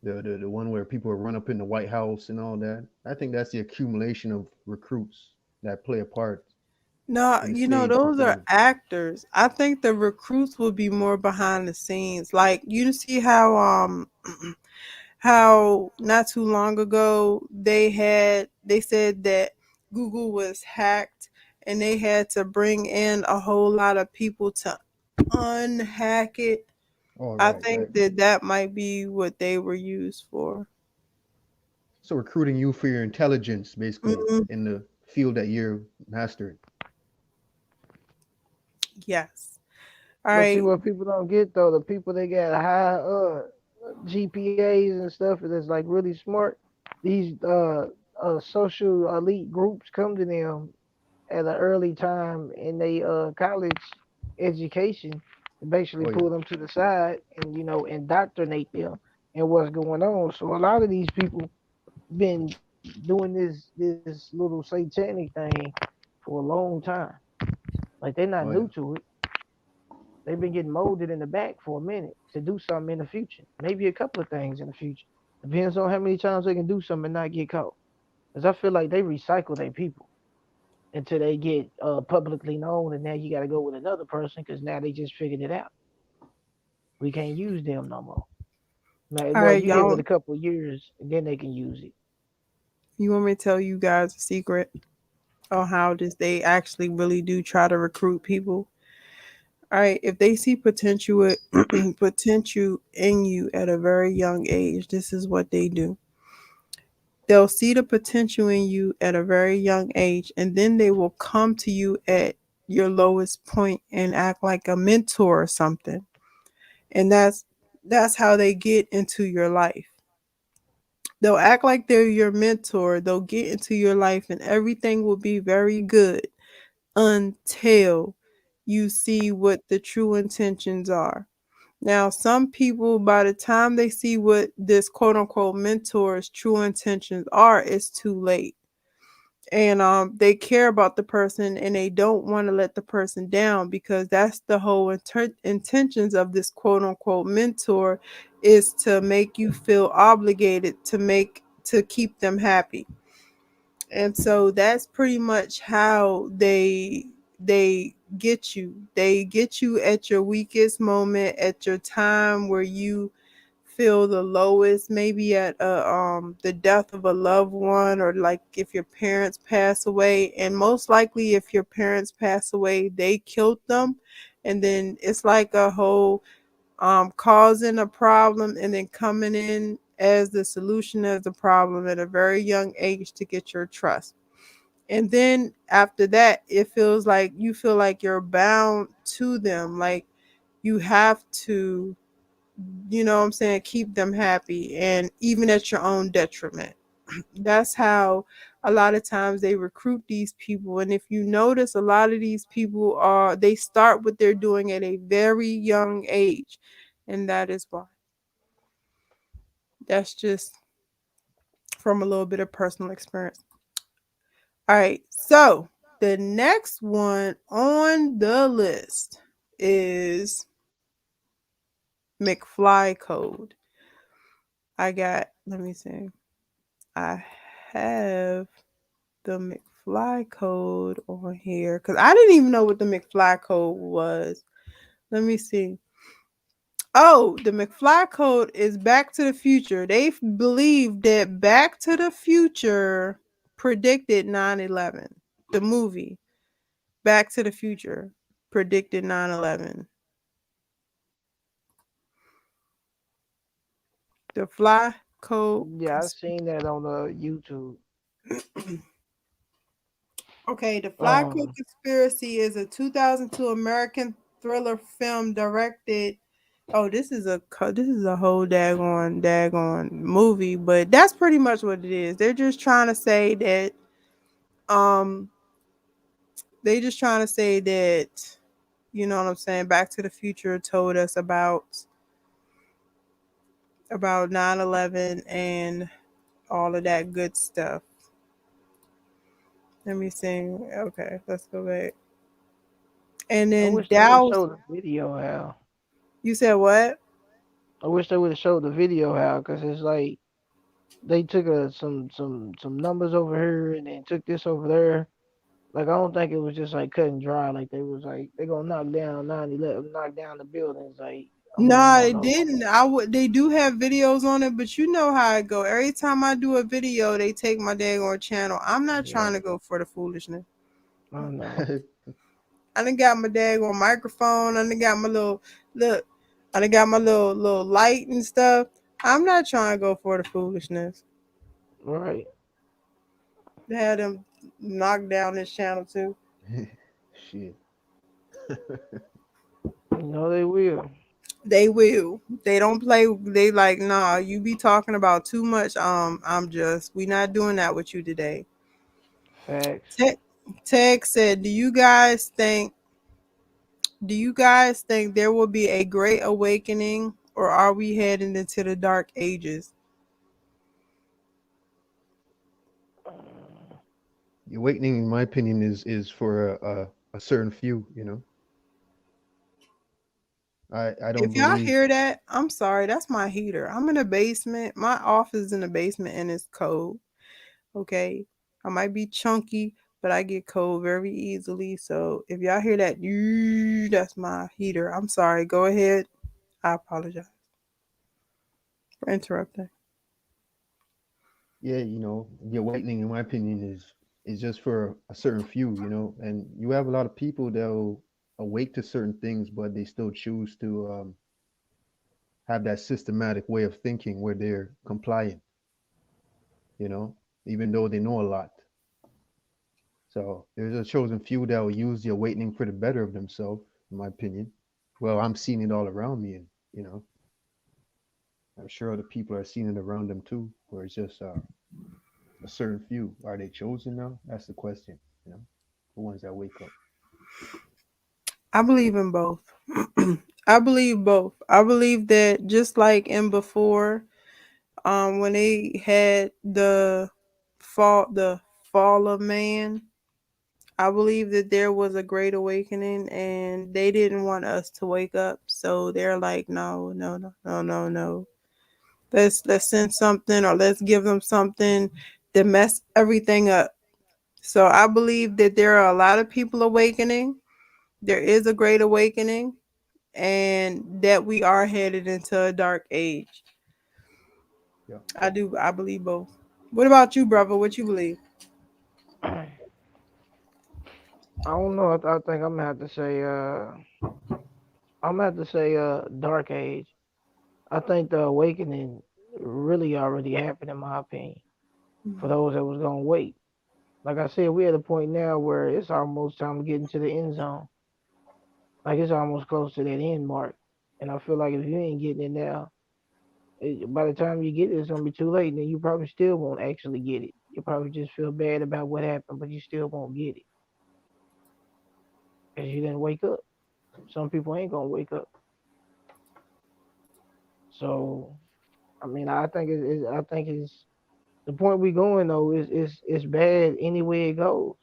Speaker 5: the one where people run up in the White House and all that. I think that's the accumulation of recruits that play a part.
Speaker 3: No, those are actors. I think the recruits will be more behind the scenes. Like, you see how how not too long ago they said that Google was hacked and they had to bring in a whole lot of people to unhack it. I think that might be what they were used for.
Speaker 5: So recruiting you for your intelligence, basically, in the field that you're mastering.
Speaker 3: Yes.
Speaker 2: All right. See what people don't get though. The people that got high GPAs and stuff that's like really smart. These social elite groups come to them at an early time in their college education, and basically pull them to the side and indoctrinate them and what's going on. So a lot of these people been doing this little satanic thing for a long time. Like they're not
Speaker 5: Oh
Speaker 2: new
Speaker 5: yeah.
Speaker 2: to it. They've been getting molded in the back for a minute to do something in the future. Maybe a couple of things in the future. Depends on how many times they can do something and not get caught. Because I feel like they recycle their people until they get publicly known, and now you got to go with another person because now they just figured it out. We can't use them no more.
Speaker 3: All
Speaker 2: Well,
Speaker 3: right,
Speaker 2: you give
Speaker 3: y'all.
Speaker 2: it a couple of years, and then they can use it.
Speaker 3: You want me to tell you guys a secret on how this they actually really do try to recruit people? All right, if they see potential potential in you at a very young age, this is what they do. They'll see the potential in you at a very young age, and then they will come to you at your lowest point and act like a mentor or something. And that's how they get into your life. They'll act like they're your mentor. They'll get into your life and everything will be very good until you see what the true intentions are. Now, some people, by the time they see what this quote unquote mentor's true intentions are, it's too late. And they care about the person and they don't want to let the person down, because that's the whole intentions of this quote unquote mentor, is to make you feel obligated to keep them happy. And so that's pretty much how they get you. They get you at your weakest moment, at your time where you feel the lowest, maybe at the death of a loved one, or like if your parents pass away. And most likely if your parents pass away, they killed them, and then it's like a whole causing a problem and then coming in as the solution of the problem at a very young age to get your trust. And then after that, it feels like you feel like you're bound to them, like you have to, you know what I'm saying, keep them happy, and even at your own detriment. That's how a lot of times they recruit these people. And if you notice, a lot of these people they start what they're doing at a very young age. And that is why. That's just from a little bit of personal experience. All right. So the next one on the list is McFly code. Let me see. I have the McFly code on here because I didn't even know what the McFly code was. Let me see. Oh, the McFly code is Back to the Future. They believe that Back to the Future predicted 9/11. The movie Back to the Future predicted 9/11. The Fly Code.
Speaker 2: Yeah, I seen that on YouTube.
Speaker 3: Okay, The Fly Code
Speaker 2: Um,
Speaker 3: Conspiracy is a 2002 American thriller film directed. Oh, this is a whole daggone movie, but that's pretty much what it is. They're just trying to say that um they just trying to say that, you know what I'm saying, Back to the Future told us about 9/11 and all of that good stuff. Let me see. Okay, let's go back. And
Speaker 2: I
Speaker 3: then
Speaker 2: wish they would have
Speaker 3: Dow's,
Speaker 2: showed the video how.
Speaker 3: you said what?
Speaker 2: I wish they would have showed the video how, because it's like they took some numbers over here and then took this over there. Like I don't think it was just like cut and dry. Like they was like they gonna knock down 9/11, knock down the buildings. Like I
Speaker 3: Nah,
Speaker 2: don't
Speaker 3: they
Speaker 2: know.
Speaker 3: didn't. They do have videos on it, but you know how it go. Every time I do a video, they take my daggone channel. I'm not
Speaker 2: Yeah,
Speaker 3: trying to go for the foolishness.
Speaker 2: I don't know.
Speaker 3: I done got my daggone microphone. I done got my little look. I done got my little light and stuff. I'm not trying to go for the foolishness.
Speaker 2: Right?
Speaker 3: They had them knock down this channel too.
Speaker 5: Shit.
Speaker 2: You know they will.
Speaker 3: They will. They don't play. They like, nah, you be talking about too much. We not doing that with you today.
Speaker 2: Facts.
Speaker 3: Tech said, do you guys think there will be a great awakening or are we heading into the dark ages?
Speaker 5: The awakening, in my opinion, is for a certain few. I don't
Speaker 3: If y'all
Speaker 5: believe.
Speaker 3: hear that, I'm sorry, that's my heater. I'm in the basement. My office is in the basement and it's cold. Okay. I might be chunky, but I get cold very easily. So if y'all hear that, that's my heater. I'm sorry. Go ahead. I apologize for interrupting.
Speaker 5: Yeah, the awakening, in my opinion, is just for a certain few. And you have a lot of people that'll awake to certain things, but they still choose to have that systematic way of thinking where they're compliant. Even though they know a lot. So there's a chosen few that will use the awakening for the better of themselves, in my opinion. Well, I'm seeing it all around me, and I'm sure other people are seeing it around them too, where it's just a certain few. Are they chosen now? That's the question. The ones that wake up.
Speaker 3: I believe in both. I believe both. I believe that just like in before, when they had the fall of man, I believe that there was a great awakening and they didn't want us to wake up. So they're like, no, no, no, no, no, no. Let's send something or let's give them something to mess everything up. So I believe that there are a lot of people awakening. There is a great awakening and that we are headed into a dark age.
Speaker 5: Yeah.
Speaker 3: I believe both. What about you, brother? What you believe?
Speaker 2: I don't know. I think I'm gonna have to say. I'm gonna have to say. Dark age. I think the awakening really already happened, in my opinion. For those that was gonna wait, like I said, we're at a point now where it's almost time to get into the end zone. Like it's almost close to that end mark, and I feel like if you ain't getting it now, by the time you get it, it's gonna be too late. And then you probably still won't actually get it. You probably just feel bad about what happened, but you still won't get it because you didn't wake up. Some people ain't gonna wake up. So I mean, I think it's the point we going though is bad any way it goes.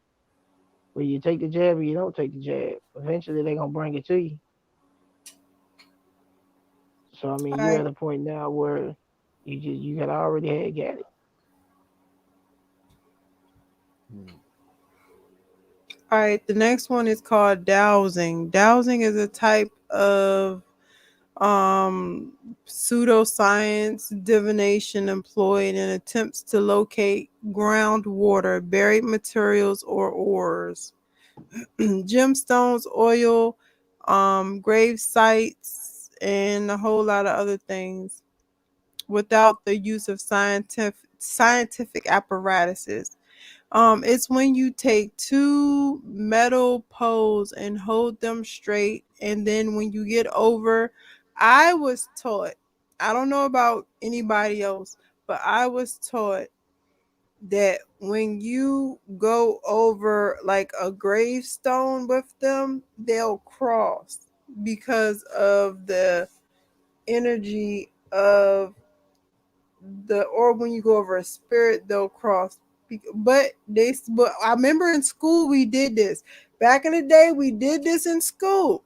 Speaker 2: Whether you take the jab or you don't take the jab, eventually they're gonna bring it to you. So I mean,
Speaker 3: All
Speaker 2: you
Speaker 3: right.
Speaker 2: at a point now where you got already had got it.
Speaker 5: Mm.
Speaker 3: All right. The next one is called dowsing. Dowsing is a type of um pseudoscience divination employed in attempts to locate groundwater, buried materials, or ores. Gemstones, oil, grave sites, and a whole lot of other things without the use of scientific apparatuses. It's when you take two metal poles and hold them straight, and then when you get over, I was taught, I don't know about anybody else, but I was taught that when you go over like a gravestone with them, they'll cross because of the energy of or when you go over a spirit, they'll cross. But I remember in school we did this. Back in the day, we did this in school.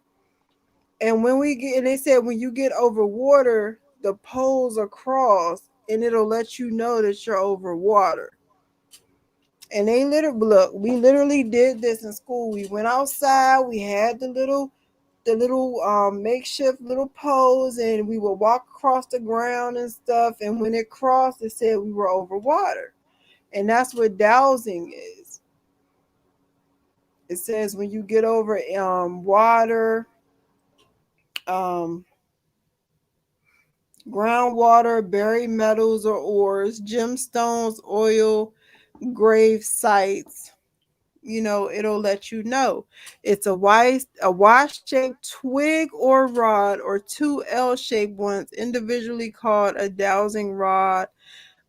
Speaker 3: And they said when you get over water, the poles are crossed, and it'll let you know that you're over water. And we literally did this in school. We went outside, we had the little makeshift little poles, and we would walk across the ground and stuff, and when it crossed it said we were over water. And that's what dowsing is. It says when you get over water, um groundwater, buried metals or ores, gemstones, oil, grave sites, it'll let you know. It's a Y-shaped twig or rod, or two L-shaped ones individually called a dowsing rod.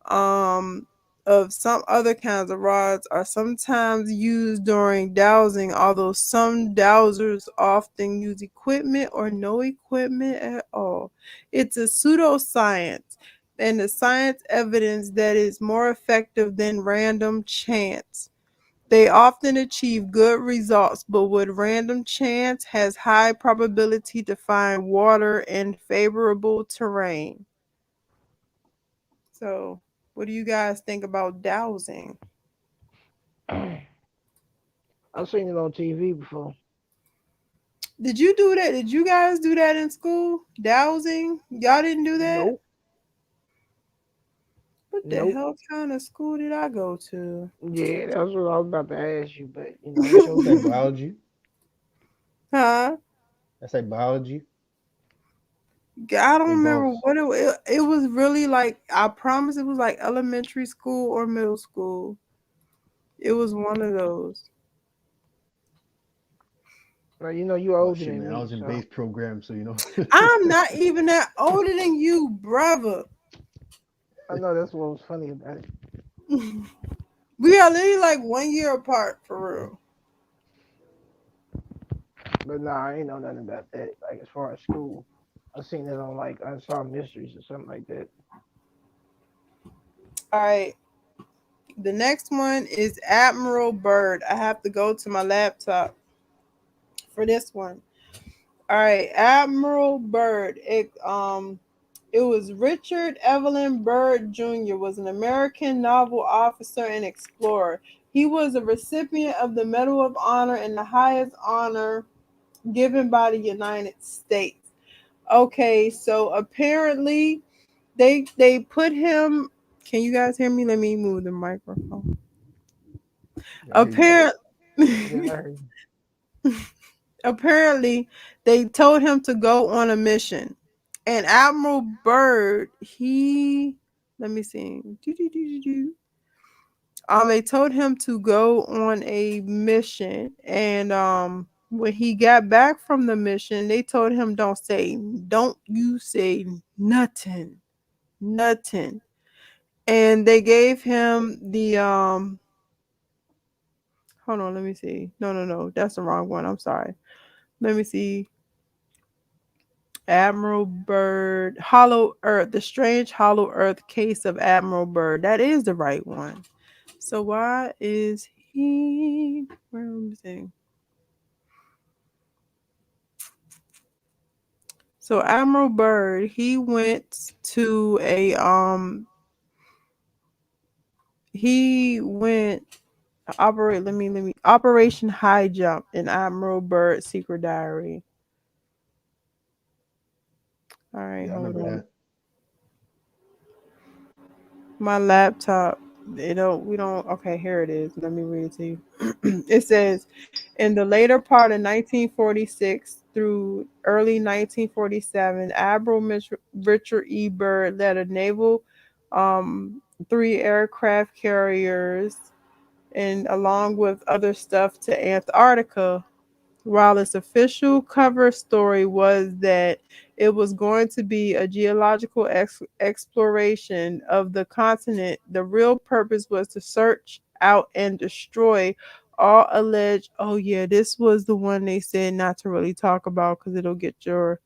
Speaker 3: Um of some other kinds of rods are sometimes used during dowsing, although some dowsers often use equipment or no equipment at all. It's a pseudoscience and the science evidence that is more effective than random chance. They often achieve good results, but with random chance has high probability to find water and favorable terrain. So, what do you guys think about dowsing?
Speaker 2: I've seen it on TV before.
Speaker 3: Did you do that? Did you guys do that in school? Dowsing? Y'all didn't do that?
Speaker 2: Nope.
Speaker 3: What the
Speaker 2: Nope.
Speaker 3: hell kind of school did I go to?
Speaker 2: Yeah, that's what I was about to ask you, but it's your
Speaker 5: That's like
Speaker 2: business.
Speaker 5: biology.
Speaker 3: Huh?
Speaker 5: That's like biology.
Speaker 3: I don't
Speaker 5: It
Speaker 3: remember
Speaker 5: involves
Speaker 3: what it was really like. I promise it was like elementary school or middle school. It was one of those.
Speaker 2: Now you
Speaker 5: oh
Speaker 2: older
Speaker 5: shit,
Speaker 2: than
Speaker 5: man. I
Speaker 2: me,
Speaker 5: was in
Speaker 2: so
Speaker 5: base program, so you know.
Speaker 3: I'm not even that older than you, brother.
Speaker 2: I know that's what was funny about it.
Speaker 3: We are literally like 1 year apart for real.
Speaker 2: But nah, I ain't know nothing about that. Like as far as school, I seen it on like Unsolved Mysteries or something like that.
Speaker 3: All right. The next one is Admiral Byrd. I have to go to my laptop for this one. All right, Admiral Byrd. It was Richard Evelyn Byrd Jr. was an American naval officer and explorer. He was a recipient of the Medal of Honor and the highest honor given by the United States. Okay, so apparently they put him. Can you guys hear me? Let me move the microphone.
Speaker 5: I hear you.
Speaker 3: Apparently,
Speaker 2: Yeah, I heard you.
Speaker 3: apparently they told him to go on a mission. And Admiral Byrd, he let me see. They told him to go on a mission, and when he got back from the mission, they told him don't you say nothing, nothing. And they gave him the hold on, let me see. No, that's the wrong one. I'm sorry. Let me see. Admiral Byrd, Hollow Earth, the strange Hollow Earth case of Admiral Byrd. That is the right one. So why is he? Where am I saying? So Admiral Byrd, he went to a he went let me Operation High Jump in Admiral Byrd Secret Diary. All right,
Speaker 5: Yeah, I
Speaker 3: hold
Speaker 5: remember
Speaker 3: on.
Speaker 5: that.
Speaker 3: My laptop. We don't okay, here it is. Let me read it to you. It says in the later part of 1946 through early 1947, Richard E. Byrd led a naval three aircraft carriers and along with other stuff to Antarctica, while its official cover story was that it was going to be a geological exploration of the continent, the real purpose was to search out and destroy all alleged. Oh, yeah, this was the one they said not to really talk about because it'll get
Speaker 5: Damn,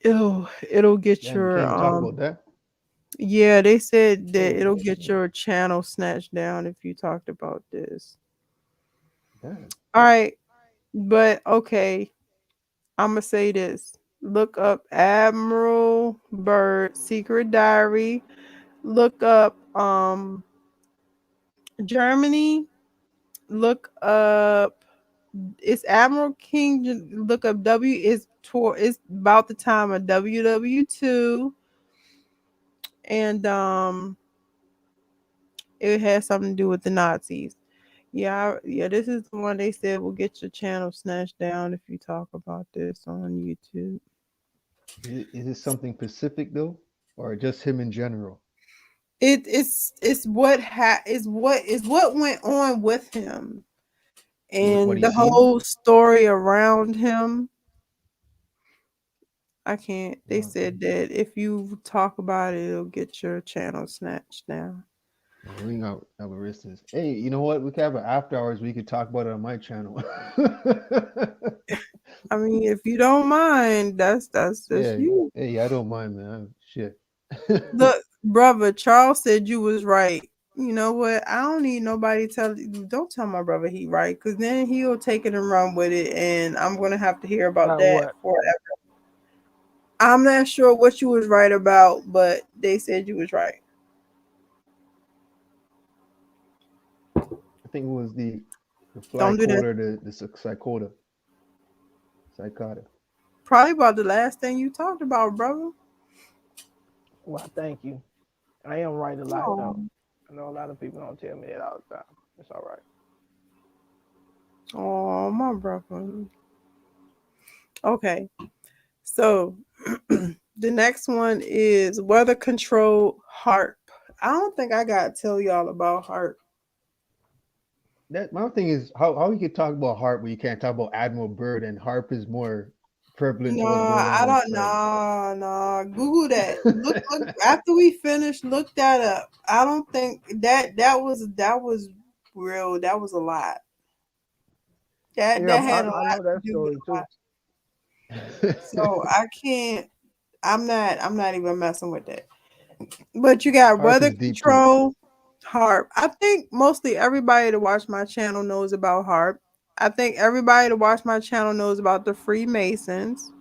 Speaker 5: you can't
Speaker 3: your
Speaker 5: even talk about that.
Speaker 3: yeah, they said that
Speaker 5: Oh
Speaker 3: it'll get your channel snatched down if you talked about this.
Speaker 5: damn.
Speaker 3: All right, but okay. I'm gonna say this. Look up Admiral Byrd Secret Diary. Look up Germany. Look up it's Admiral King. Look up W is tour. It's about the time of WW2, and it has something to do with the Nazis. Yeah. This is the one they said will get your channel snatched down if you talk about this on YouTube.
Speaker 5: Is it something specific though, or just him in general?
Speaker 3: It's what went on with him
Speaker 5: What
Speaker 3: and
Speaker 5: he
Speaker 3: the
Speaker 5: seen?
Speaker 3: whole story around him. I can't. They
Speaker 5: Okay.
Speaker 3: said that if you talk about it, it'll get your channel snatched down.
Speaker 5: We got resistance. Hey, you know what? We could have an after hours. We could talk about it on my channel.
Speaker 3: I mean, if you don't mind, that's
Speaker 5: Yeah.
Speaker 3: you.
Speaker 5: Hey, I don't mind, man. Shit.
Speaker 3: Look, brother, Charles said you was right. You know what? I don't need nobody don't tell my brother he right, because then he'll take it and run with it, and I'm gonna have to hear about that
Speaker 2: what?
Speaker 3: forever. I'm not sure what you was right about, but they said you was right.
Speaker 5: I think it was the fly
Speaker 3: Don't do that.
Speaker 5: quarter, the psychota. Psychota.
Speaker 3: Probably about the last thing you talked about, brother.
Speaker 2: Well, thank you. I am right a lot though.
Speaker 3: Oh,
Speaker 2: I know a lot of people don't tell me that all the time. It's all right.
Speaker 3: oh my brother. Okay, so the next one is weather control harp. I don't think I got to tell y'all about harp.
Speaker 5: That my thing is how you can talk about harp but you can't talk about Admiral Byrd, and harp is more prevalent to what's
Speaker 3: Nah,
Speaker 5: going on
Speaker 3: I don't
Speaker 5: outside.
Speaker 3: nah. Google that. Look after we finish, look that up. I don't think that was real. That was a lot.
Speaker 2: Yeah,
Speaker 3: That had a
Speaker 2: I
Speaker 3: lot
Speaker 2: know
Speaker 3: to
Speaker 2: that
Speaker 3: do with
Speaker 2: story
Speaker 3: a lot.
Speaker 2: too.
Speaker 3: So I can't. I'm not even messing with that. But you got
Speaker 5: Harp
Speaker 3: weather
Speaker 5: is deep too.
Speaker 3: control, harp. I think mostly everybody to watch my channel knows about harp. I think everybody to watch my channel knows about the Freemasons.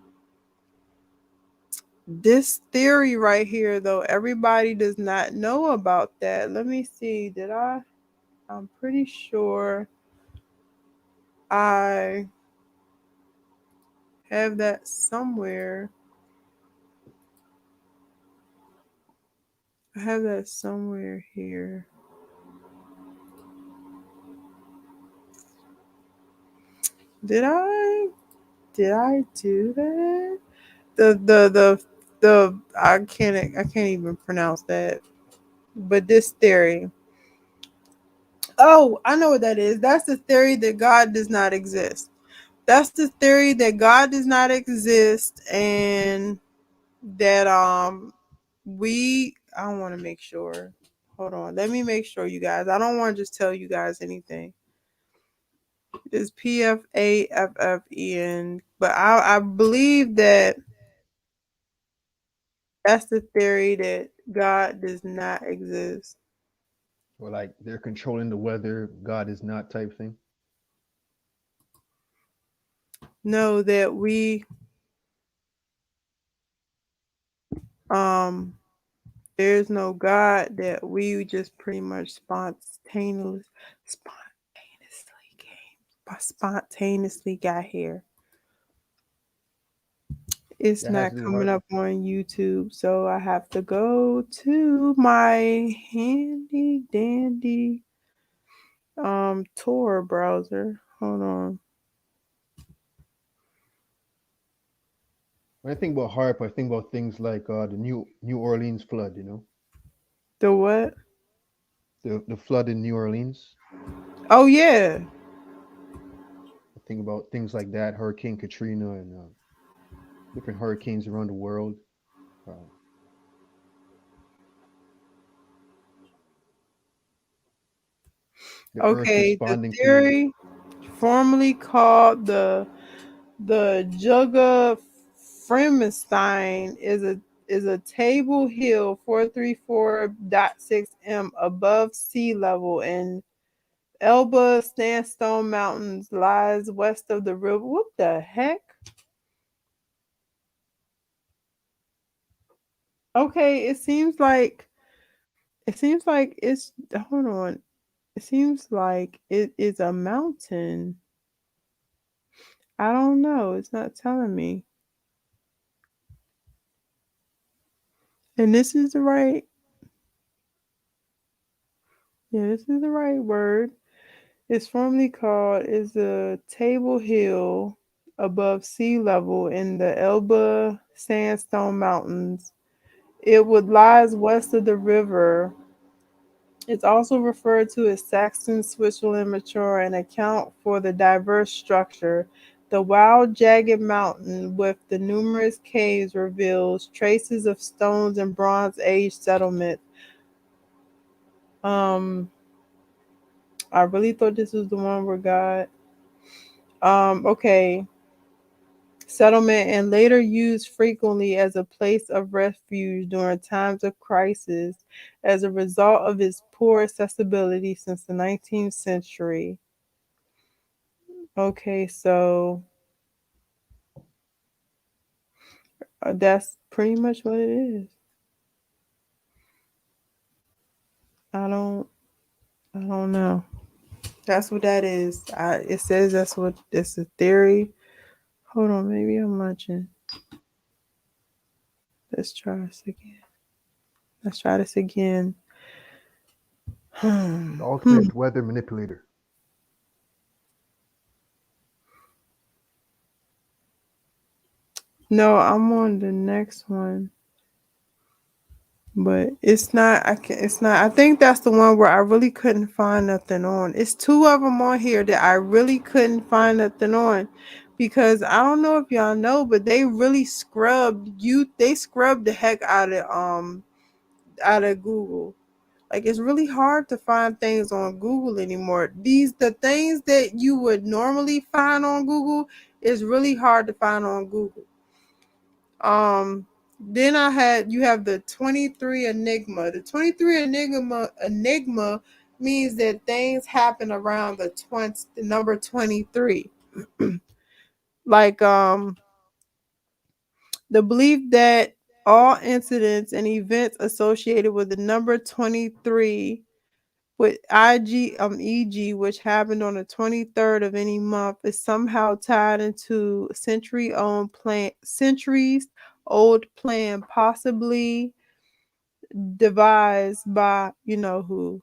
Speaker 3: This theory right here, though, everybody does not know about that. Let me see. Did I? I'm pretty sure I have that somewhere. I have that somewhere here. Did I? Did I do that? The I can't even pronounce that. But this theory. Oh, I know what that is. That's the theory that God does not exist. That's the theory that God does not exist, and that I want to make sure. Hold on. Let me make sure, you guys. I don't want to just tell you guys anything. It's PFAFFEN. But I believe that that's the theory that God does not exist.
Speaker 5: Or like they're controlling the weather, God is not type thing.
Speaker 3: No, that we um there's no God, that we just pretty much spontaneously got here. It's
Speaker 5: That has
Speaker 3: not
Speaker 5: to do with
Speaker 3: coming
Speaker 5: harp.
Speaker 3: up on YouTube, so I have to go to my handy dandy Tor browser. Hold on.
Speaker 5: When I think about harp, I think about things like the New Orleans flood. You know,
Speaker 3: The what?
Speaker 5: the flood in New Orleans.
Speaker 3: Oh yeah.
Speaker 5: I think about things like that, Hurricane Katrina, and different hurricanes around the world. Uh, the Earth
Speaker 3: Okay, the
Speaker 5: responding to it.
Speaker 3: theory formerly called the Juga Fremestein is a table hill 434.6 m above sea level in Elba Sandstone Mountains, lies west of the river. What the heck? Okay, it seems like it's hold on. It seems like it is a mountain. I don't know. It's not telling me. And this is the right. Yeah, this is the right word. It's formerly called is a table hill above sea level in the Elba Sandstone Mountains. It would lies west of the river. It's also referred to as Saxon Switzerland Mature, and account for the diverse structure. The wild, jagged mountain with the numerous caves reveals traces of stones and Bronze Age settlement. I really thought this was the one where God. Okay. Settlement and later used frequently as a place of refuge during times of crisis as a result of its poor accessibility since the 19th century. Okay, so that's pretty much what it is. I don't know. That's what that is. It says that's what it's a theory. Hold on, maybe I'm lunching. Let's try this again.
Speaker 5: The ultimate weather manipulator.
Speaker 3: No, I'm on the next one. But it's not. It's not. I think that's the one where I really couldn't find nothing on. It's two of them on here that I really couldn't find nothing on, because I don't know if y'all know, but they really scrubbed you. They scrubbed the heck out of Google. Like, it's really hard to find things on Google anymore. The things that you would normally find on Google is really hard to find on Google. Then you have the 23 Enigma. The 23 Enigma means that things happen around the number 23. Like the belief that all incidents and events associated with the number 23 with EG, which happened on the 23rd of any month, is somehow tied into centuries old plan, possibly devised by you know who.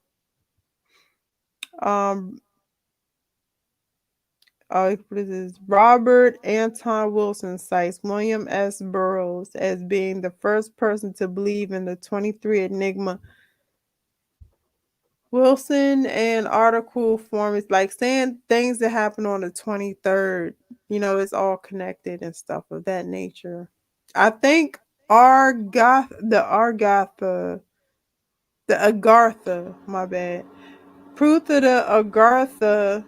Speaker 3: What is this? Robert Anton Wilson cites William S. Burroughs as being the first person to believe in the 23 Enigma. Wilson and article form is like saying things that happen on the 23rd. It's all connected and stuff of that nature. I think the Agartha, my bad. Proof of the Agartha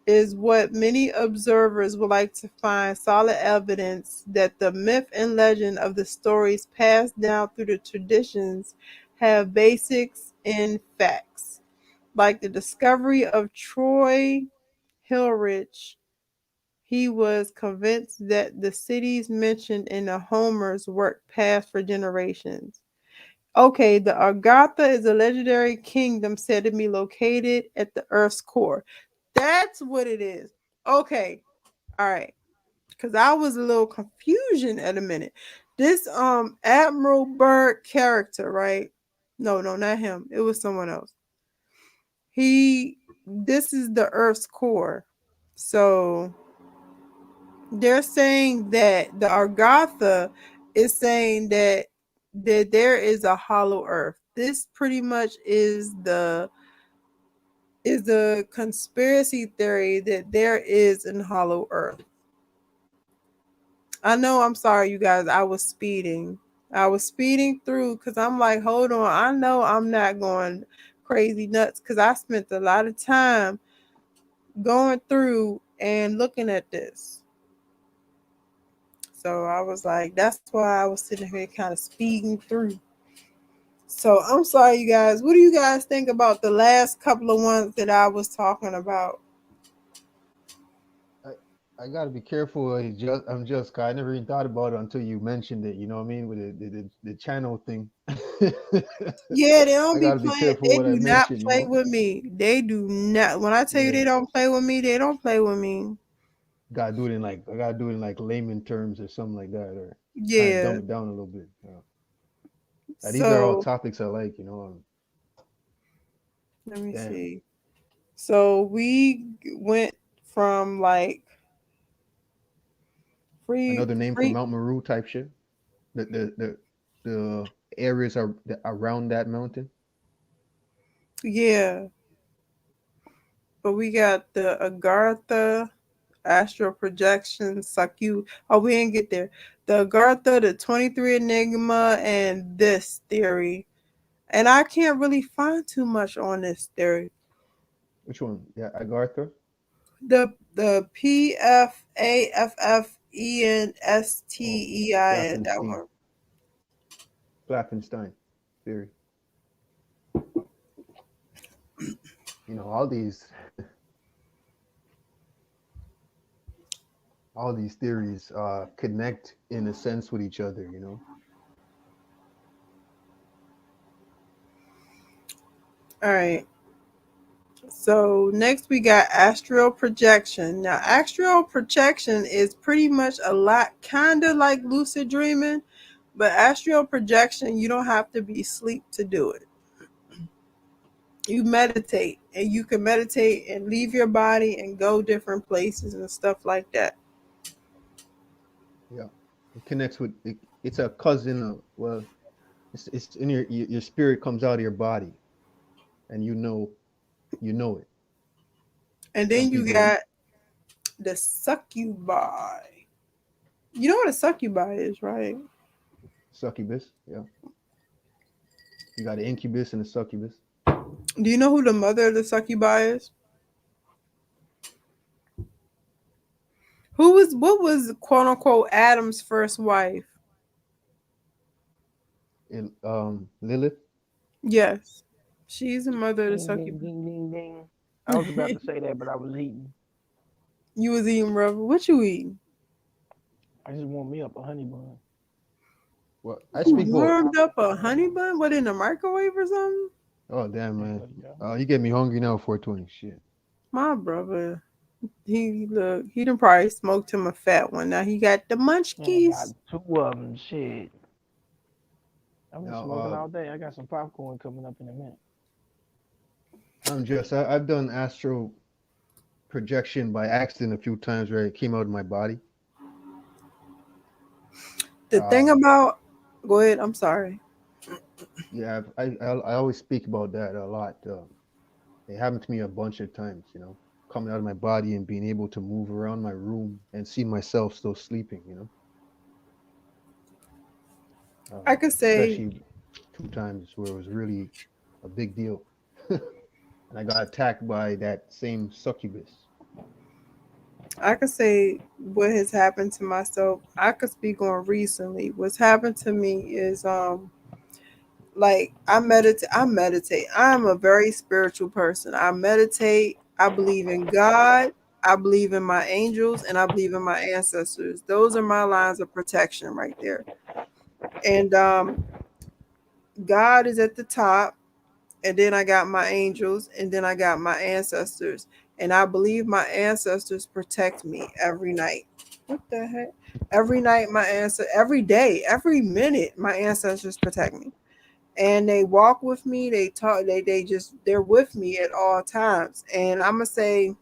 Speaker 3: is what many observers would like to find solid evidence that the myth and legend of the stories passed down through the traditions have basics in facts. Like the discovery of Troy Hillrich, he was convinced that the cities mentioned in the Homer's work passed for generations. Okay, the Agartha is a legendary kingdom said to be located at the Earth's core. That's what it is. Okay, all right. Because I was a little confusion at a minute. This Admiral Byrd character, right? No, not him. It was someone else. This is the Earth's core. So they're saying that the Agartha is saying that there is a hollow Earth. This pretty much is the conspiracy theory that there is a hollow Earth. I know, I'm sorry, you guys. I was speeding through because I'm like, hold on. I know I'm not going crazy nuts because I spent a lot of time going through and looking at this. So I was like, that's why I was sitting here kind of speeding through. So I'm sorry, you guys. What do you guys think about the last couple of ones that I was talking about?
Speaker 5: I gotta be careful. I never even thought about it until you mentioned it. You know what I mean, with the channel thing.
Speaker 3: Yeah, they don't
Speaker 5: I
Speaker 3: be
Speaker 5: gotta be
Speaker 3: playing.
Speaker 5: careful
Speaker 3: They
Speaker 5: what I
Speaker 3: do not
Speaker 5: mention.
Speaker 3: play with me. They do not. When I tell you they don't play with me, they don't play with me.
Speaker 5: I gotta do it in like layman terms or something like that, or kind of dumb
Speaker 3: Yeah.
Speaker 5: it down a little bit. These are all
Speaker 3: So
Speaker 5: topics I like. You know.
Speaker 3: let me
Speaker 5: Damn.
Speaker 3: see. So we went from like
Speaker 5: Another name for
Speaker 3: free.
Speaker 5: Mount Meru type shit. The areas are around that mountain.
Speaker 3: Yeah. But we got the Agartha, astral projection, Sakyu. Oh, we didn't get there. The Agartha, the 23 Enigma, and this theory. And I can't really find too much on this theory.
Speaker 5: Which one? Yeah, Agartha?
Speaker 3: The PFAFFENSTEIN, that
Speaker 5: Blaffenstein.
Speaker 3: one.
Speaker 5: Blaffenstein theory. All these theories connect in a sense with each other,
Speaker 3: All right. So next we got astral projection. Now astral projection is pretty much a lot kind of like lucid dreaming, but astral projection you don't have to be asleep to do it. You meditate, and you can meditate and leave your body and go different places and stuff like that.
Speaker 5: Yeah, it connects with it, it's a cousin of, well, it's in your spirit comes out of your body, and you know it.
Speaker 3: And
Speaker 5: Some
Speaker 3: then you
Speaker 5: people,
Speaker 3: got the succubi. You know what a succubi is, right?
Speaker 5: succubus. Yeah, you got an incubus and a succubus.
Speaker 3: Do you know who the mother of the succubi is? What was quote unquote Adam's first wife?
Speaker 5: Lilith.
Speaker 3: Yes. She's the mother of the
Speaker 2: Ding, ding,
Speaker 3: succubi.
Speaker 2: ding, ding, ding. I was about to say that, but I was eating.
Speaker 3: You was eating rubber. What you eating?
Speaker 2: I just want me up a honey bun.
Speaker 5: Well, I
Speaker 3: You
Speaker 5: speak about.
Speaker 3: warmed up a honey bun? What, in the microwave or something?
Speaker 5: Oh damn, man!
Speaker 2: Yeah.
Speaker 5: You get me hungry now. 420. Shit.
Speaker 3: My brother, he done probably smoked him a fat one. Now he got the
Speaker 2: Man, I got
Speaker 3: munchkies.
Speaker 2: 2 of them. Shit. I've been
Speaker 5: Now,
Speaker 2: smoking all day. I got some popcorn coming up in a minute.
Speaker 5: I've done astral projection by accident a few times where it came out of my body.
Speaker 3: The thing about, go ahead. I'm sorry.
Speaker 5: Yeah, I always speak about that a lot. It happened to me a bunch of times, coming out of my body and being able to move around my room and see myself still sleeping,
Speaker 3: I could say
Speaker 5: especially 2 times where it was really a big deal. And I got attacked by that same succubus.
Speaker 3: what has happened to myself. I could speak on recently. What's happened to me is like I meditate. I'm a very spiritual person. I meditate. I believe in God. I believe in my angels, and I believe in my ancestors. Those are my lines of protection right there. And God is at the top, and then I got my angels, and then I got my ancestors. And I believe my ancestors protect me every night. What the heck? Every night, every day, every minute, my ancestors protect me. And they walk with me, they talk, they're with me at all times. And I'm gonna say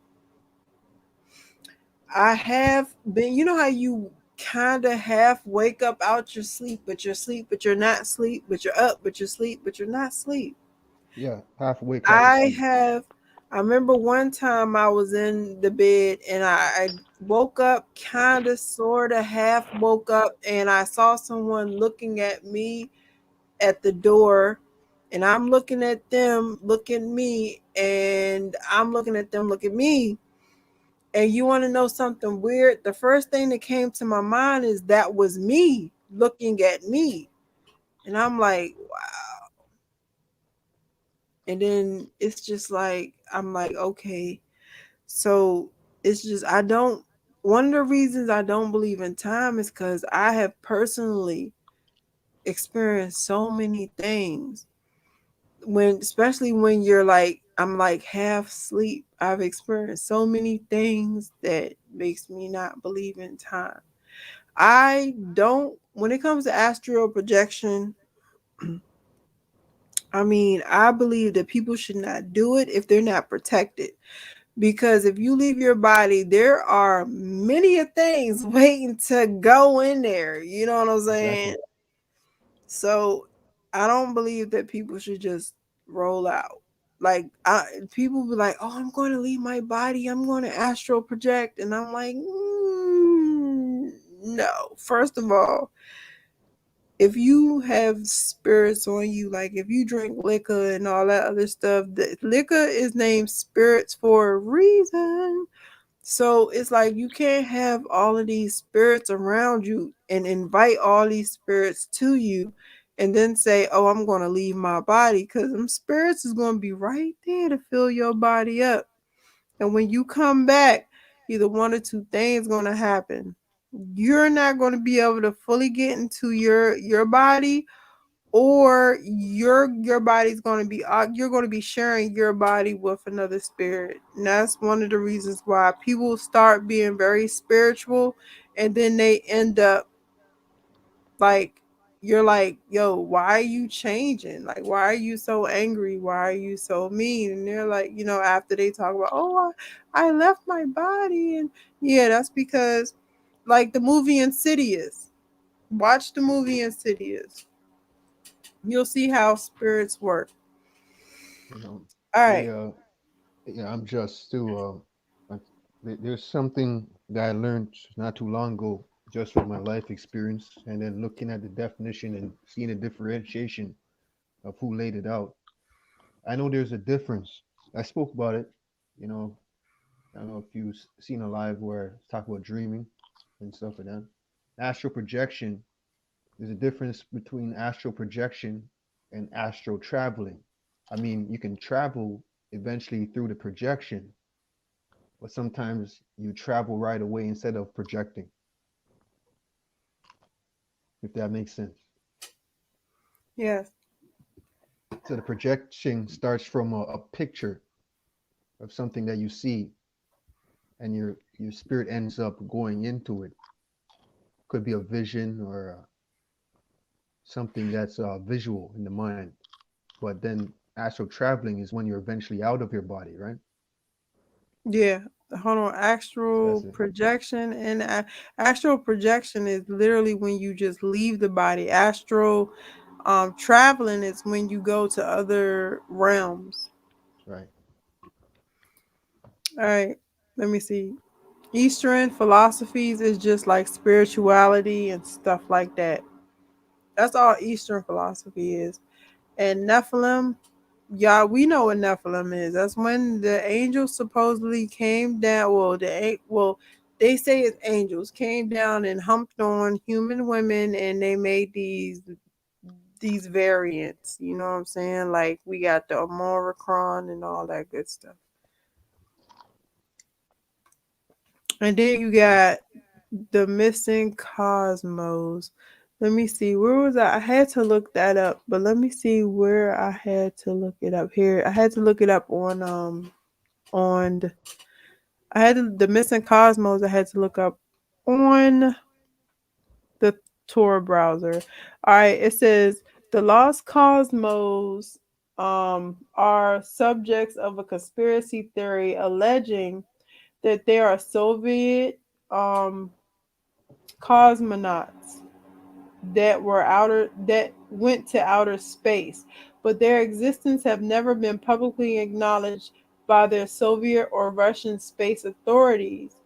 Speaker 3: I have been, you know how you kind of half wake up out your sleep, but you're asleep, but you're not sleep, but you're up, but you're asleep, but you're not sleep.
Speaker 5: Yeah, half awake, half asleep.
Speaker 3: I remember one time I was in the bed and I woke up, kind of, sort of, half woke up, and I saw someone looking at me at the door, and I'm looking at them, look at me, and I'm looking at them, look at me. And you want to know something weird? The first thing that came to my mind is that was me looking at me. And I'm like, wow. And then it's just like, I'm like, okay. So it's just, one of the reasons I don't believe in time is because I have personally experienced so many things. Especially when you're like, I'm like half sleep, I've experienced so many things that makes me not believe in time. When it comes to astral projection, I mean, I believe that people should not do it if they're not protected. Because if you leave your body, there are many things waiting to go in there. You know what I'm saying?
Speaker 5: Exactly.
Speaker 3: So I don't believe that people should just roll out. Like people be like, "Oh, I'm going to leave my body. I'm going to astral project," and I'm like, no. First of all, if you have spirits on you, like if you drink liquor and all that other stuff, the liquor is named spirits for a reason. So it's like you can't have all of these spirits around you and invite all these spirits to you and then say, oh, I'm going to leave my body, because them spirits is going to be right there to fill your body up. And when you come back, either one or two things going to happen. You're not going to be able to fully get into your body, or your body's going to be you're going to be sharing your body with another spirit. And that's one of the reasons why people start being very spiritual, and then they end up like, you're like, yo, why are you changing? Like, why are you so angry? Why are you so mean? And they're like, after they talk about, oh, I left my body. And yeah, that's because, like, the movie Insidious. Watch the movie Insidious. You'll see how spirits work.
Speaker 5: You know,
Speaker 3: All
Speaker 5: they
Speaker 3: right.
Speaker 5: yeah, I'm just too there's something that I learned not too long ago, just from my life experience, and then looking at the definition and seeing the differentiation of who laid it out. I know there's a difference. I spoke about it, you know. I don't know if you've seen a live where it's talk about dreaming and stuff like that. Astral projection. There's a difference between astral projection and astral traveling. I mean, you can travel eventually through the projection, but sometimes you travel right away instead of projecting, if that makes sense.
Speaker 3: Yes.
Speaker 5: So the projection starts from a picture of something that you see, and your spirit ends up going into it. Could be a vision or something that's visual in the mind. But then astral traveling is when you're eventually out of your body, right?
Speaker 3: Yeah. Hold on. Astral
Speaker 5: That's it.
Speaker 3: projection and astral projection is literally when you just leave the body. Astral traveling is when you go to other realms.
Speaker 5: Right.
Speaker 3: All right. Let me see. Eastern philosophies is just like spirituality and stuff like that. That's all Eastern philosophy is. And Nephilim, yeah, we know what Nephilim is. That's when the angels supposedly came down. They say it's angels came down and humped on human women, and they made these variants. You know what I'm saying? Like we got the Omicron and all that good stuff. And then you got the missing cosmos. Let me see. Where was I? I had to look that up, but let me see where I had to look it up. Here, I had to look it up on I had the missing cosmos. I had to look up on the Tor browser. All right, it says the lost cosmos are subjects of a conspiracy theory alleging that there are Soviet cosmonauts that went to outer space, but their existence have never been publicly acknowledged by their Soviet or Russian space authorities.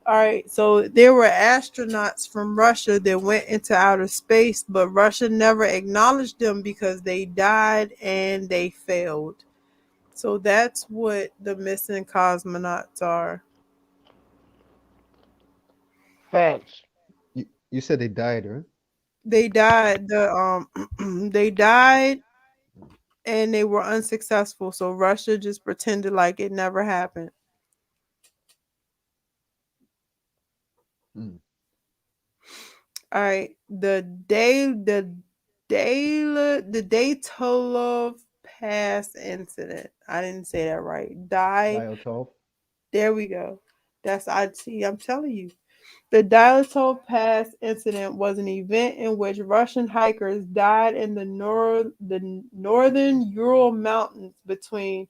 Speaker 3: All right, so there were astronauts from Russia that went into outer space, but Russia never acknowledged them because they died and they failed. So that's what the missing cosmonauts are.
Speaker 2: Facts.
Speaker 5: You said they died, right?
Speaker 3: They died. They died and they were unsuccessful. So Russia just pretended like it never happened.
Speaker 5: Mm.
Speaker 3: All right, the Daytolov Pass incident. I didn't say that right.
Speaker 5: Dial 12.
Speaker 3: There we go. That's I see. I'm telling you. The Dyatlov Pass incident was an event in which Russian hikers died in the northern Ural Mountains between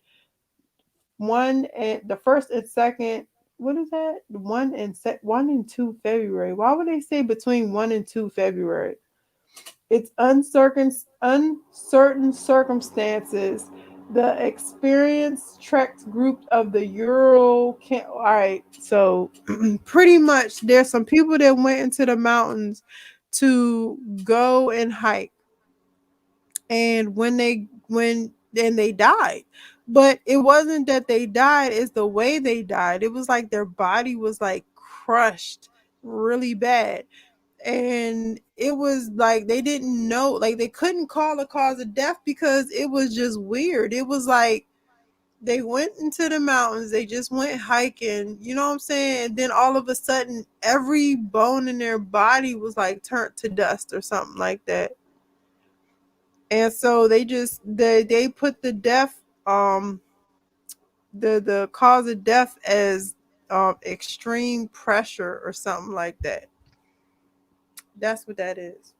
Speaker 3: the first and second. What is that? 1 and 2 February. Why would they say between 1 and 2 February? It's uncertain circumstances. The experienced trekked group of the Ural. All right, so pretty much there's some people that went into the mountains to go and hike. And when they died. But it wasn't that they died, it's the way they died. It was like their body was like crushed really bad. And it was like they didn't know, like they couldn't call a cause of death because it was just weird. It was like they went into the mountains, they just went hiking, you know what I'm saying? And then all of a sudden, every bone in their body was like turned to dust or something like that. And so they put the death, the cause of death as extreme pressure or something like that. That's what that is.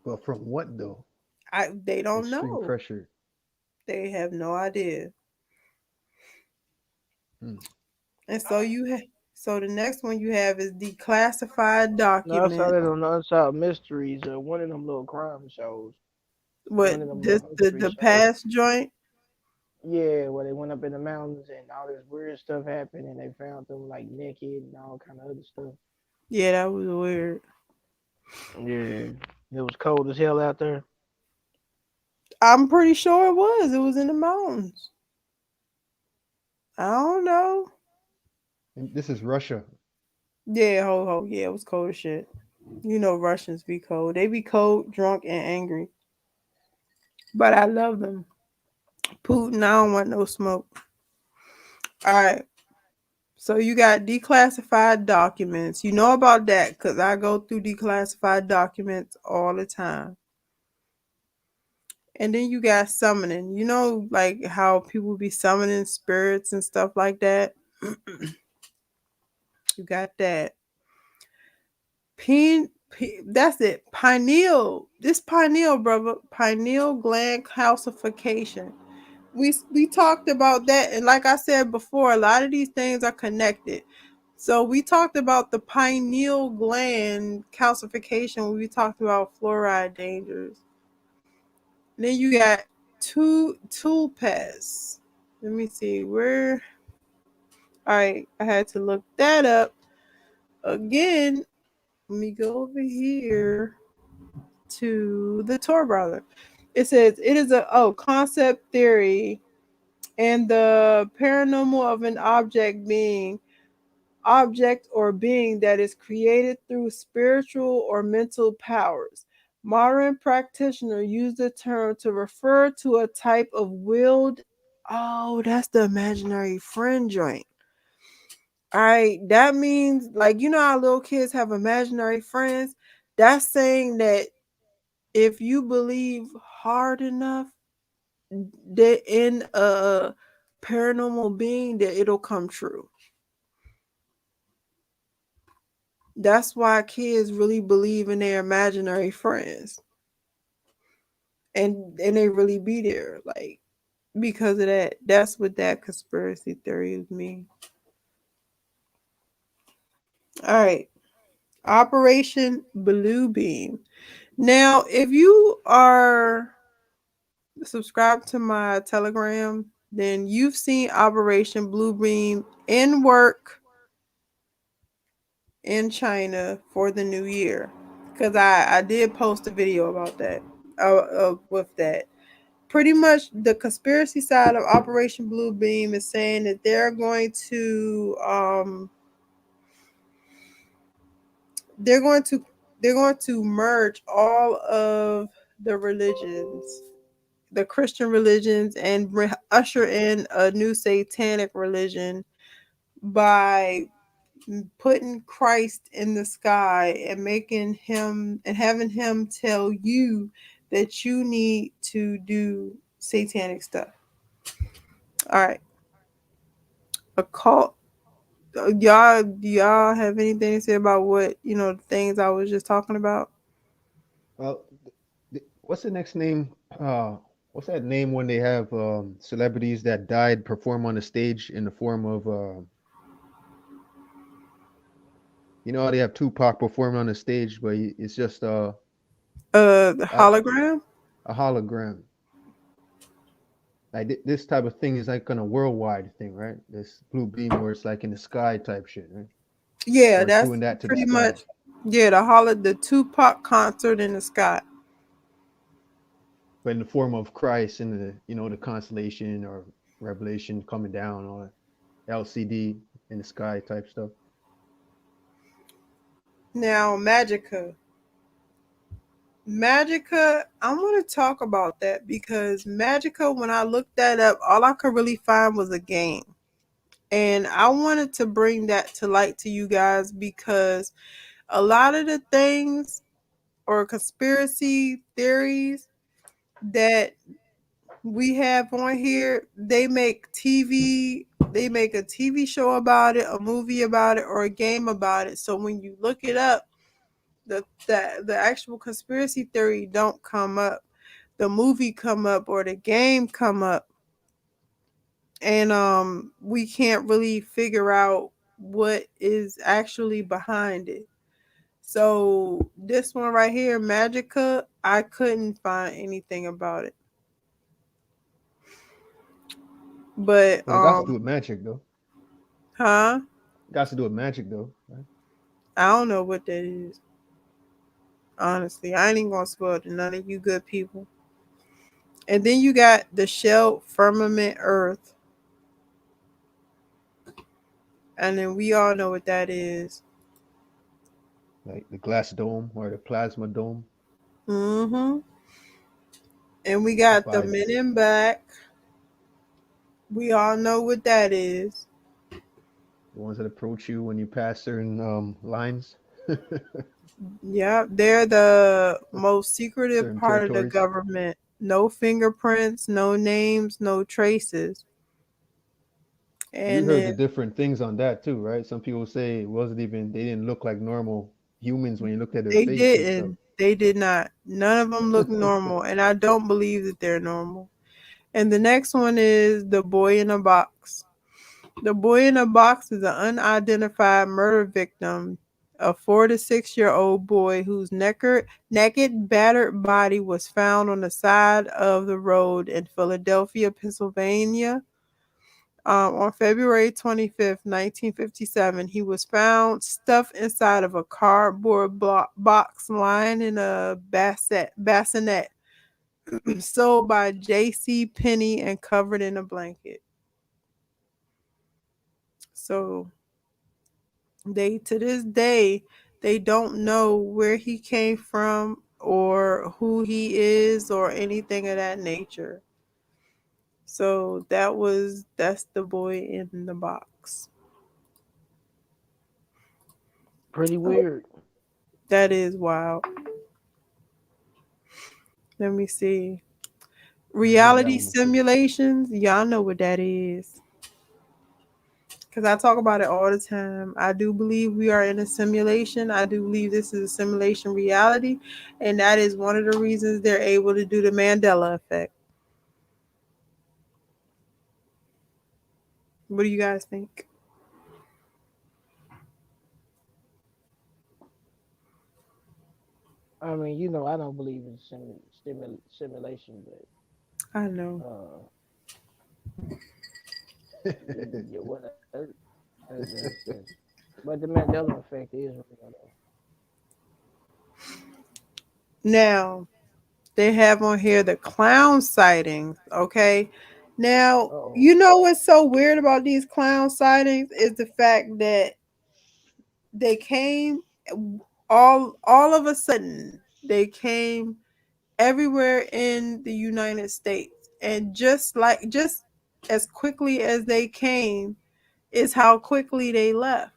Speaker 5: But from what though?
Speaker 3: They don't
Speaker 5: Extreme
Speaker 3: know.
Speaker 5: pressure.
Speaker 3: They have no idea.
Speaker 5: Hmm.
Speaker 3: And so so the next one you have is declassified
Speaker 2: No, I saw
Speaker 3: documents.
Speaker 2: that on Unsolved Mysteries. One of them little crime shows.
Speaker 3: What
Speaker 2: One of them
Speaker 3: this
Speaker 2: little mystery
Speaker 3: the
Speaker 2: shows.
Speaker 3: past joint?
Speaker 2: Yeah, where they went up in the mountains and all this weird stuff happened, and they found them like naked and all kind of other stuff.
Speaker 3: Yeah, that was weird.
Speaker 2: Yeah, it was cold as hell out there.
Speaker 3: I'm pretty sure it was. It was in the mountains. I don't know.
Speaker 5: And this is Russia.
Speaker 3: Yeah, ho. Yeah, it was cold as shit. You know Russians be cold. They be cold, drunk, and angry. But I love them. Putin, I don't want no smoke. All right. So you got declassified documents. You know about that because I go through declassified documents all the time. And then you got summoning. You know, like how people be summoning spirits and stuff like that. You got that. That's it. Pineal. This pineal, brother. Pineal gland calcification. We talked about that, and like I said before, a lot of these things are connected. So we talked about the pineal gland calcification when we talked about fluoride dangers. And then you got tool pass. Let me see where. All right, I had to look that up again. Let me go over here to the Tor browser. It says it is a concept theory and the paranormal of an object or being that is created through spiritual or mental powers. Modern practitioners use the term to refer to a type of willed. Oh, that's the imaginary friend joint. All right, that means like you know how little kids have imaginary friends. That's saying that if you believe hard enough that in a paranormal being, that it'll come true. That's why kids really believe in their imaginary friends. And they really be there, like because of that. That's what that conspiracy theory mean. All right. Operation Blue Beam. Now, if you are subscribed to my Telegram, then you've seen Operation Blue Beam in work in China for the new year. Because I did post a video about that. With that. Pretty much the conspiracy side of Operation Blue Beam is saying that they're going to merge all of the religions, the Christian religions, and usher in a new satanic religion by putting Christ in the sky and making him and having him tell you that you need to do satanic stuff. All right. A cult. Y'all have anything to say about what the things I was just talking about?
Speaker 5: Well, what's the next name? What's that name when they have celebrities that died perform on the stage in the form of you know how they have Tupac performing on the stage, but it's just
Speaker 3: The
Speaker 5: a,
Speaker 3: hologram.
Speaker 5: a hologram. Like this type of thing is like on a worldwide thing, right? This blue beam where it's like in the sky type shit, right?
Speaker 3: Yeah,
Speaker 5: Or
Speaker 3: that's
Speaker 5: doing that to the
Speaker 3: pretty
Speaker 5: sky.
Speaker 3: much Yeah, the Tupac concert in the sky.
Speaker 5: But in the form of Christ in the constellation or revelation coming down or LCD in the sky type stuff.
Speaker 3: Now, Magica. Magica, I want to talk about that because Magica, when I looked that up, all I could really find was a game. And I wanted to bring that to light to you guys because a lot of the things or conspiracy theories that we have on here, they make a TV show about it, a movie about it, or a game about it. So when you look it up, the actual conspiracy theory don't come up. The movie come up or the game come up. And we can't really figure out what is actually behind it. So this one right here, Magica, I couldn't find anything about it. But
Speaker 5: Well, it got to do with magic though.
Speaker 3: huh?
Speaker 5: It got to do with magic though, right?
Speaker 3: I don't know what that is. Honestly, I ain't even gonna spoil it to none of you good people. And then you got the shell firmament Earth. And then we all know what that is.
Speaker 5: Like the glass dome or the plasma dome.
Speaker 3: Mm-hmm. And we got the Men in Black. We all know what that is.
Speaker 5: The ones that approach you when you pass certain lines.
Speaker 3: Yeah, they're the most secretive
Speaker 5: Certain
Speaker 3: part of the
Speaker 5: territories.
Speaker 3: government. No fingerprints, no names, no traces.
Speaker 5: You
Speaker 3: And
Speaker 5: heard the
Speaker 3: then
Speaker 5: different things on that too, right? Some people say they didn't look like normal humans when you looked at their
Speaker 3: they
Speaker 5: face and stuff.
Speaker 3: didn't. They did not. None of them look normal. And I don't believe that they're normal. And the next one is the boy in a box. The boy in a box is an unidentified murder victim, a 4 to 6-year-old boy whose naked, battered body was found on the side of the road in Philadelphia, Pennsylvania. On February 25th, 1957, he was found stuffed inside of a cardboard box lying in a bassinet sold by J.C. Penney and covered in a blanket. So to this day, they don't know where he came from or who he is or anything of that nature. So that's the boy in the box.
Speaker 2: Pretty weird.
Speaker 3: That is wild. Let me see.
Speaker 5: I never heard that
Speaker 3: Reality
Speaker 5: one before.
Speaker 3: simulations, y'all know what that is. Because I talk about it all the time. I do believe we are in a simulation. I do believe this is a simulation reality. And that is one of the reasons they're able to do the Mandela effect. What do you guys think?
Speaker 2: I mean, I don't believe in simulation, but
Speaker 3: I know.
Speaker 2: yeah, but the Mandela effect is real though.
Speaker 3: Now, they have on here the clown sightings, okay? Now,
Speaker 2: Uh-oh.
Speaker 3: you know what's so weird about these clown sightings is the fact that they came all of a sudden. They came everywhere in the United States, and just as quickly as they came is how quickly they left.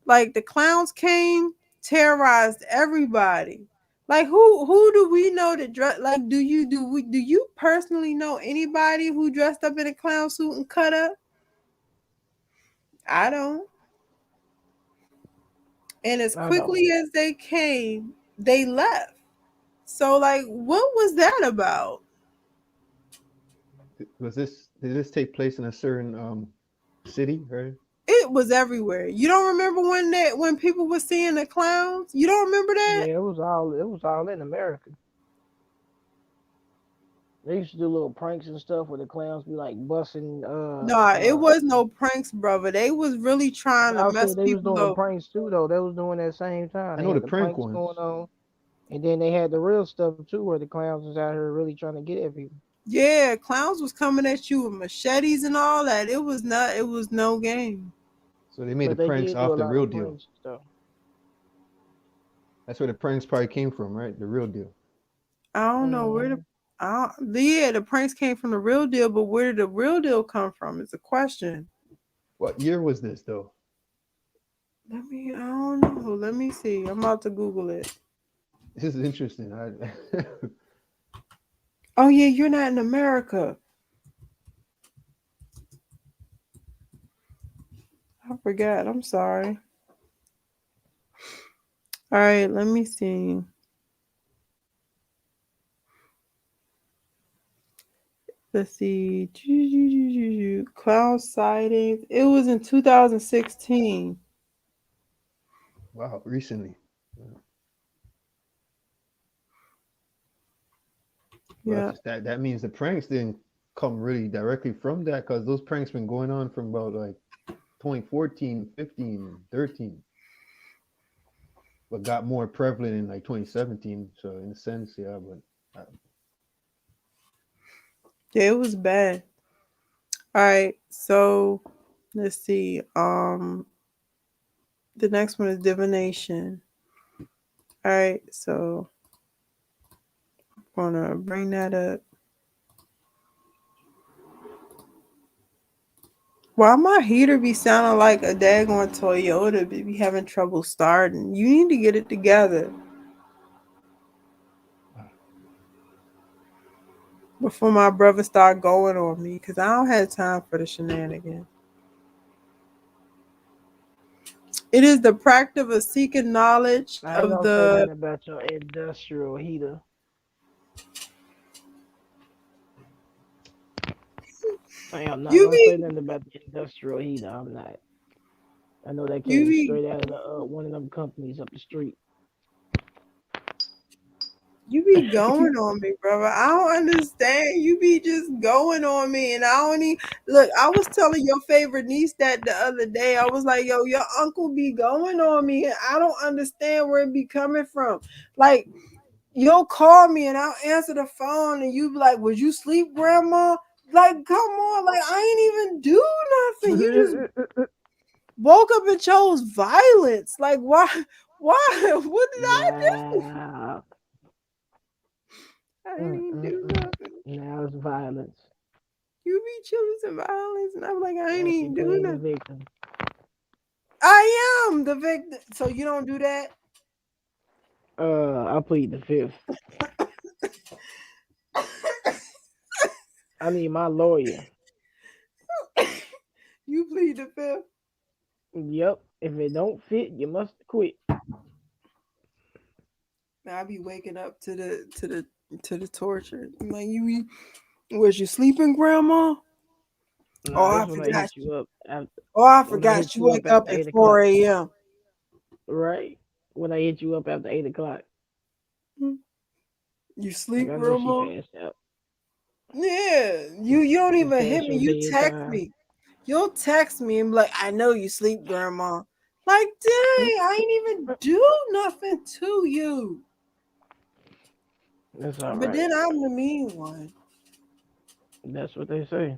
Speaker 3: Like the clowns came, terrorized everybody. Like who do we know that dress? Like do you personally know anybody who dressed up in a clown suit and cut up? I don't. And as
Speaker 2: I don't.
Speaker 3: quickly as they came, they left. So like, what was that about?
Speaker 5: Did this take place in a certain city, right?
Speaker 3: It was everywhere. You don't remember when people were seeing the clowns? You don't remember that?
Speaker 2: Yeah, it was all in America. They used to do little pranks and stuff where the clowns be like busting.
Speaker 3: Nah, it was no pranks, brother. They was really trying to
Speaker 2: I
Speaker 3: mess
Speaker 2: said they was
Speaker 3: people
Speaker 2: doing
Speaker 3: up.
Speaker 2: pranks too, though. They was doing that same time.
Speaker 5: I
Speaker 2: They
Speaker 5: know the
Speaker 2: had the
Speaker 5: prank
Speaker 2: pranks
Speaker 5: ones.
Speaker 2: going on, and then they had the real stuff too, where the clowns was out here really trying to get at people.
Speaker 3: Yeah, clowns was coming at you with machetes and all that. It was not. It was no game.
Speaker 5: So they made the
Speaker 2: But they
Speaker 5: pranks
Speaker 2: did do
Speaker 5: off
Speaker 2: a
Speaker 5: the
Speaker 2: lot of
Speaker 5: real deal.
Speaker 2: pranks and stuff.
Speaker 5: That's where the pranks probably came from, right? The real deal.
Speaker 3: I don't know where the. Yeah, the pranks came from the real deal, but where did the real deal come from? Is a question.
Speaker 5: What year was this though?
Speaker 3: I don't know. Let me see. I'm about to Google it.
Speaker 5: This is interesting.
Speaker 3: Oh yeah, you're not in America. I forgot. I'm sorry. All right, let me see. Let's see. Cloud sightings. It was in 2016.
Speaker 5: Wow, recently. Well,
Speaker 3: Yeah.
Speaker 5: that means the pranks didn't come really directly from that because those pranks been going on from about like 2014, 15, 13, but got more prevalent in like 2017. So in a sense, yeah, but
Speaker 3: Yeah, it was bad. All right, so let's see. The next one is divination. All right, so I'm gonna bring that up. Why my heater be sounding like a daggone Toyota be having trouble starting? You need to get it together before my brother start going on me, because I don't have time for the shenanigans. It is the practice of seeking knowledge
Speaker 2: I ain't
Speaker 3: of
Speaker 2: gonna say
Speaker 3: the.
Speaker 2: nothing about your industrial heater. I'm not
Speaker 3: You
Speaker 2: gonna say
Speaker 3: be
Speaker 2: nothing about the industrial heater. I'm not. I know that
Speaker 3: you
Speaker 2: came
Speaker 3: be
Speaker 2: straight out of the one of them companies up the street.
Speaker 3: You be going on me, brother. I don't understand. You be just going on me, and I don't even look. I was telling your favorite niece that the other day. I was like, "Yo, your uncle be going on me, and I don't understand where it be coming from." Like, you'll call me, and I'll answer the phone, and you be like, "Would you sleep, Grandma?" Like, come on, like I ain't even do nothing. You just woke up and chose violence. Like, why? Why? What did I do?
Speaker 2: Wow.
Speaker 3: I didn't even do nothing.
Speaker 2: Now it's violence.
Speaker 3: You be choosing violence, and I'm like, I ain't
Speaker 2: Now she
Speaker 3: even do
Speaker 2: playing the
Speaker 3: nothing.
Speaker 2: victim.
Speaker 3: I am the victim. So you don't do that?
Speaker 2: I plead the fifth. I need my lawyer.
Speaker 3: You plead the fifth.
Speaker 2: Yep. If it don't fit, you must quit.
Speaker 3: Now I be waking up to the torture. I'm like, was you sleeping, Grandma? Oh,
Speaker 2: Nah,
Speaker 3: I
Speaker 2: this when I
Speaker 3: forgot.
Speaker 2: hit you up after.
Speaker 3: Oh, I
Speaker 2: When I
Speaker 3: forgot
Speaker 2: hit
Speaker 3: you
Speaker 2: you up
Speaker 3: wake up
Speaker 2: after
Speaker 3: at
Speaker 2: 8 o'clock.
Speaker 3: 4 a.m.
Speaker 2: Right. When I hit you up after 8 o'clock.
Speaker 3: You
Speaker 2: Like
Speaker 3: sleep,
Speaker 2: I know she
Speaker 3: Grandma?
Speaker 2: passed out.
Speaker 3: Yeah. You don't
Speaker 2: It's
Speaker 3: even hit
Speaker 2: past
Speaker 3: me.
Speaker 2: your
Speaker 3: You text
Speaker 2: bedtime.
Speaker 3: me. You'll text me and be like, I know you sleep, Grandma. Like, dang, I ain't even do nothing to you.
Speaker 2: That's all
Speaker 3: But
Speaker 2: right.
Speaker 3: then I'm the mean one.
Speaker 2: That's what they say.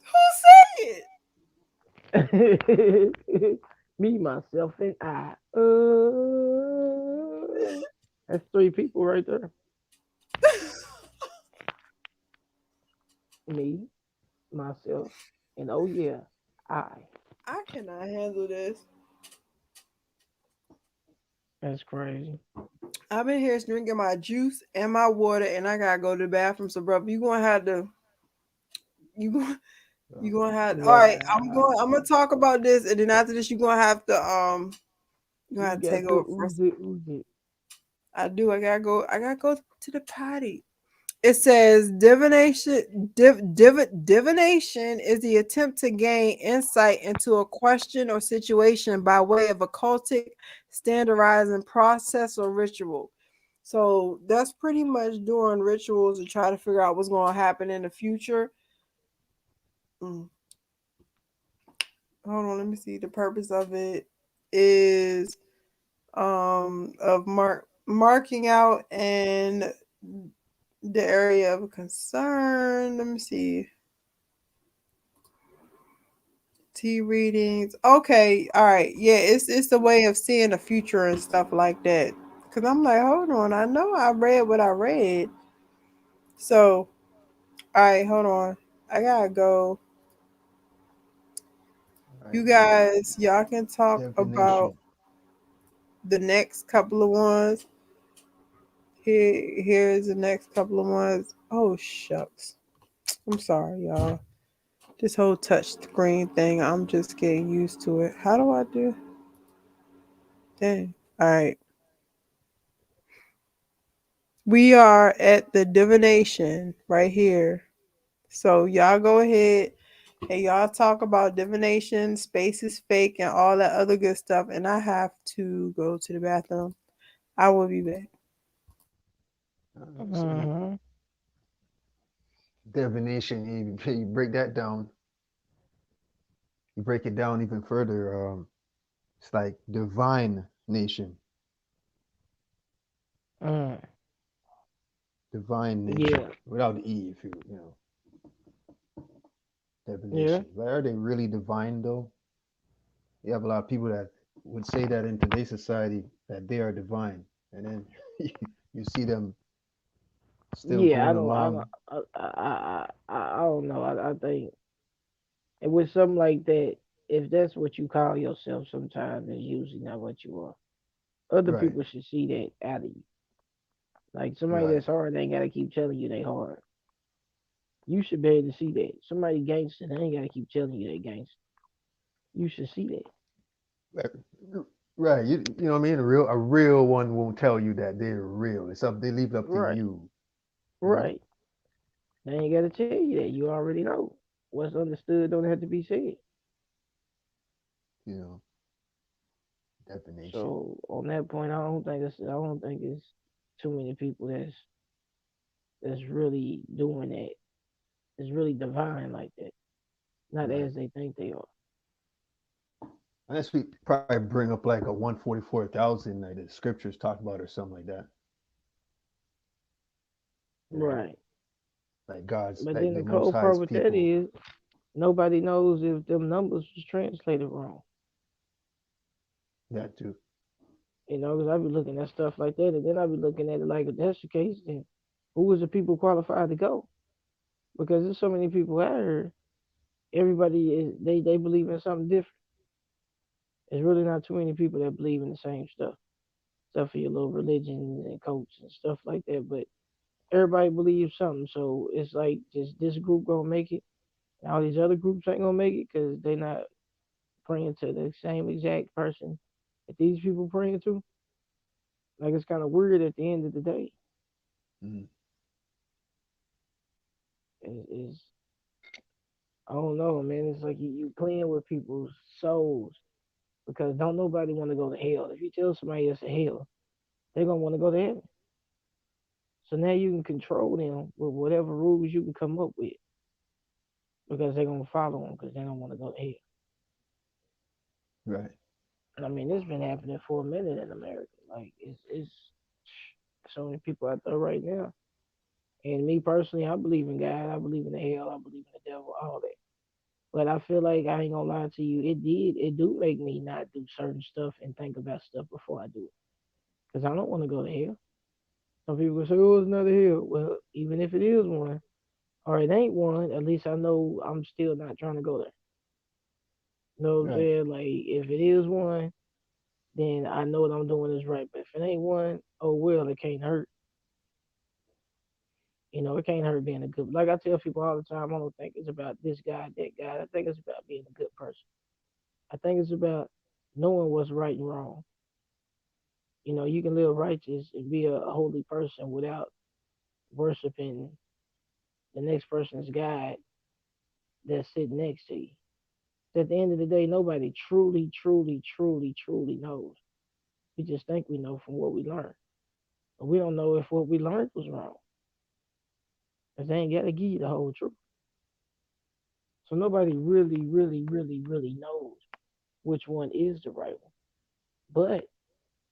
Speaker 3: Who said
Speaker 2: Me, myself, and I. That's three people right there. Me, myself, and oh yeah, I.
Speaker 3: I cannot handle this.
Speaker 2: That's crazy.
Speaker 3: I've been here drinking my juice and my water, and I gotta go to the bathroom. So, brother, you gonna have to. You going you gonna have. All right,
Speaker 2: Wow.
Speaker 3: I'm gonna talk about this, and then after this, you gonna have to. You gonna
Speaker 2: You
Speaker 3: have to take
Speaker 2: got to
Speaker 3: over for.
Speaker 2: ooze it, ooze it.
Speaker 3: I do. I gotta go. I gotta go to the potty. It says divination is the attempt to gain insight into a question or situation by way of occultic, standardizing process or ritual. So that's pretty much doing rituals to try to figure out what's going to happen in the future. Hold on, let me see. The purpose of it is of marking out and the area of concern. Let me see. T readings. Okay, all right. Yeah, it's a way of seeing the future and stuff like that. Cause I'm like, hold on, I know I read what I read. So, all right, hold on. I gotta go.
Speaker 5: All right,
Speaker 3: You
Speaker 5: yeah.
Speaker 3: guys, y'all can talk about
Speaker 5: Divination.
Speaker 3: the next couple of ones. Here's the next couple of ones. Oh shucks. I'm sorry, y'all. This whole touch screen thing, I'm just getting used to it. How do I do? Dang. All right. We are at the divination right here. So y'all go ahead and y'all talk about divination, space is fake, and all that other good stuff. And I have to go to the bathroom. I will be back.
Speaker 5: So
Speaker 2: Mm-hmm.
Speaker 5: divination, you break that down. You break it down even further. It's like divine nation,
Speaker 2: Mm.
Speaker 5: divine nation
Speaker 2: Yeah.
Speaker 5: without the e. If
Speaker 2: Yeah.
Speaker 5: divination, but are they really divine though? You have a lot of people that would say that in today's society that they are divine, and then you see them still
Speaker 2: Yeah.
Speaker 5: going along.
Speaker 2: I don't know. I think and with something like that, if that's what you call yourself, sometimes it's usually not what you are. Other
Speaker 5: Right,
Speaker 2: people should see that out of you. Like somebody
Speaker 5: right,
Speaker 2: that's hard, they ain't gotta keep telling you they hard. You should be able to see that. Somebody gangster, they ain't gotta keep telling you they gangster. You should see that.
Speaker 5: right. Right. You know what I mean? A real one won't tell you that they're real. It's up. They leave it up to
Speaker 2: Right.
Speaker 5: you. You know.
Speaker 2: Right. They ain't gotta tell you that. You already know. What's understood don't have to be said.
Speaker 5: You know. Divination.
Speaker 2: So on that point, I don't think it's too many people that's really doing that. It's really divine like that. Not
Speaker 5: Right.
Speaker 2: as they think they are.
Speaker 5: Unless we probably bring up like a 144,000 like the scriptures talk about or something like that. You know,
Speaker 2: Right.
Speaker 5: like God's
Speaker 2: But
Speaker 5: like
Speaker 2: then
Speaker 5: the
Speaker 2: the
Speaker 5: Most
Speaker 2: cold
Speaker 5: High's
Speaker 2: part with that
Speaker 5: people.
Speaker 2: is nobody knows if them numbers was translated wrong.
Speaker 5: That too.
Speaker 2: Because I be looking at stuff like that, and then I be looking at it like if that's the case, then who was the people qualified to go? Because there's so many people out here. Everybody is they believe in something different. There's really not too many people that believe in the same stuff for your little religion and cults and stuff like that. But everybody believes something, so it's like just this group gonna make it, and all these other groups ain't gonna make it because they not praying to the same exact person that these people praying to. Like it's kind of weird at the end of the day.
Speaker 5: Mm,
Speaker 2: Is I don't know, man. It's like you playing with people's souls because don't nobody want to go to hell. If you tell somebody it's a hell, they're gonna want to go to heaven. So now you can control them with whatever rules you can come up with because they're gonna follow them because they don't want to go to hell.
Speaker 5: right.
Speaker 2: And I mean, it's been happening for a minute in America. Like it's so many people out there right now. And me personally, I believe in God. I believe in the hell. I believe in the devil. All that. But I feel like I ain't gonna lie to you. It do make me not do certain stuff and think about stuff before I do it. Because I don't want to go to hell. Some people say, oh, it's another hell. Well, even if it is one, or it ain't one, at least I know I'm still not trying to go there. You know what I'm
Speaker 5: Right.
Speaker 2: saying? Like, if it is one, then I know what I'm doing is right. But if it ain't one, oh well, it can't hurt. It can't hurt being a good. Like I tell people all the time, I don't think it's about this guy, that guy. I think it's about being a good person. I think it's about knowing what's right and wrong. You can live righteous and be a holy person without worshiping the next person's God that's sitting next to you. At the end of the day, nobody truly, truly, truly, truly knows. We just think we know from what we learn. We don't know if what we learned was wrong. Cause they ain't gotta give you the whole truth. So nobody really knows which one is the right one. But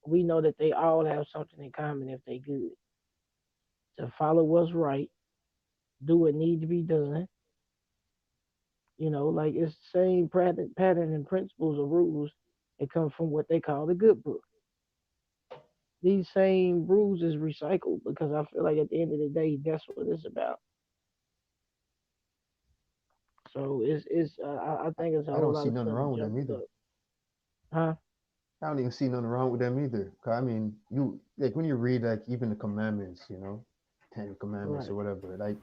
Speaker 2: we know that they all have something in common if they good. To follow what's right, do what need to be done. Like it's the same pattern and principles or rules that come from what they call the good book. These same rules is recycled because I feel like at the end of the day, that's what it's about. So I think it's a
Speaker 5: I
Speaker 2: whole
Speaker 5: don't
Speaker 2: lot
Speaker 5: see
Speaker 2: of
Speaker 5: nothing
Speaker 2: stuff
Speaker 5: wrong with them
Speaker 2: jumbled
Speaker 5: either.
Speaker 2: up, huh?
Speaker 5: I don't even see nothing wrong with them either. 'Cause I mean, you like when you read like even the commandments, Ten Commandments or
Speaker 2: Right,
Speaker 5: whatever. Like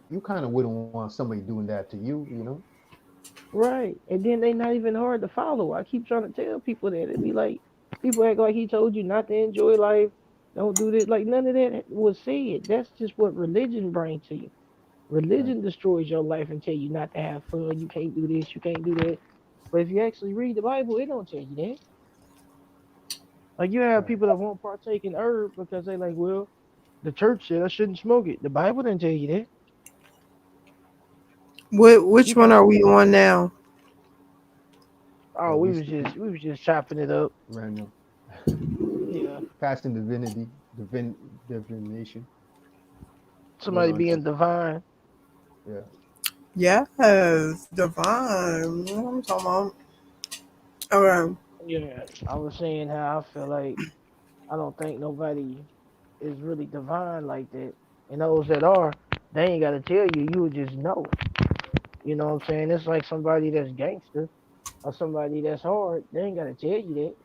Speaker 5: you kind of wouldn't want somebody doing that to you.
Speaker 2: right. And then they not even hard to follow. I keep trying to tell people that it be like people act like he told you not to enjoy life, don't do this. Like none of that was said. That's just what religion brings to you.
Speaker 5: Right.
Speaker 2: Religion destroys your life and tell you not to have fun. You can't do this. You can't do that. But if you actually read the Bible, it don't tell you that. Like you have
Speaker 5: Right.
Speaker 2: people that won't partake in herb because they like, well, the church said I shouldn't smoke it. The Bible didn't tell you that.
Speaker 3: Which
Speaker 2: You
Speaker 3: one
Speaker 2: can't.
Speaker 3: are we on now?
Speaker 2: Oh,
Speaker 5: Oh,
Speaker 2: we was just chopping it up.
Speaker 5: random
Speaker 2: Yeah,
Speaker 5: passing divinity, divination. Going
Speaker 2: somebody
Speaker 5: on to
Speaker 2: being divine.
Speaker 5: yeah.
Speaker 3: Yes, divine. What I'm talking about. Okay.
Speaker 2: Yeah, I was saying how I feel like I don't think nobody is really divine like that. And those that are, they ain't gotta tell you. You would just know. You know what I'm saying? It's like somebody that's gangster or somebody that's hard. They ain't gotta tell you that.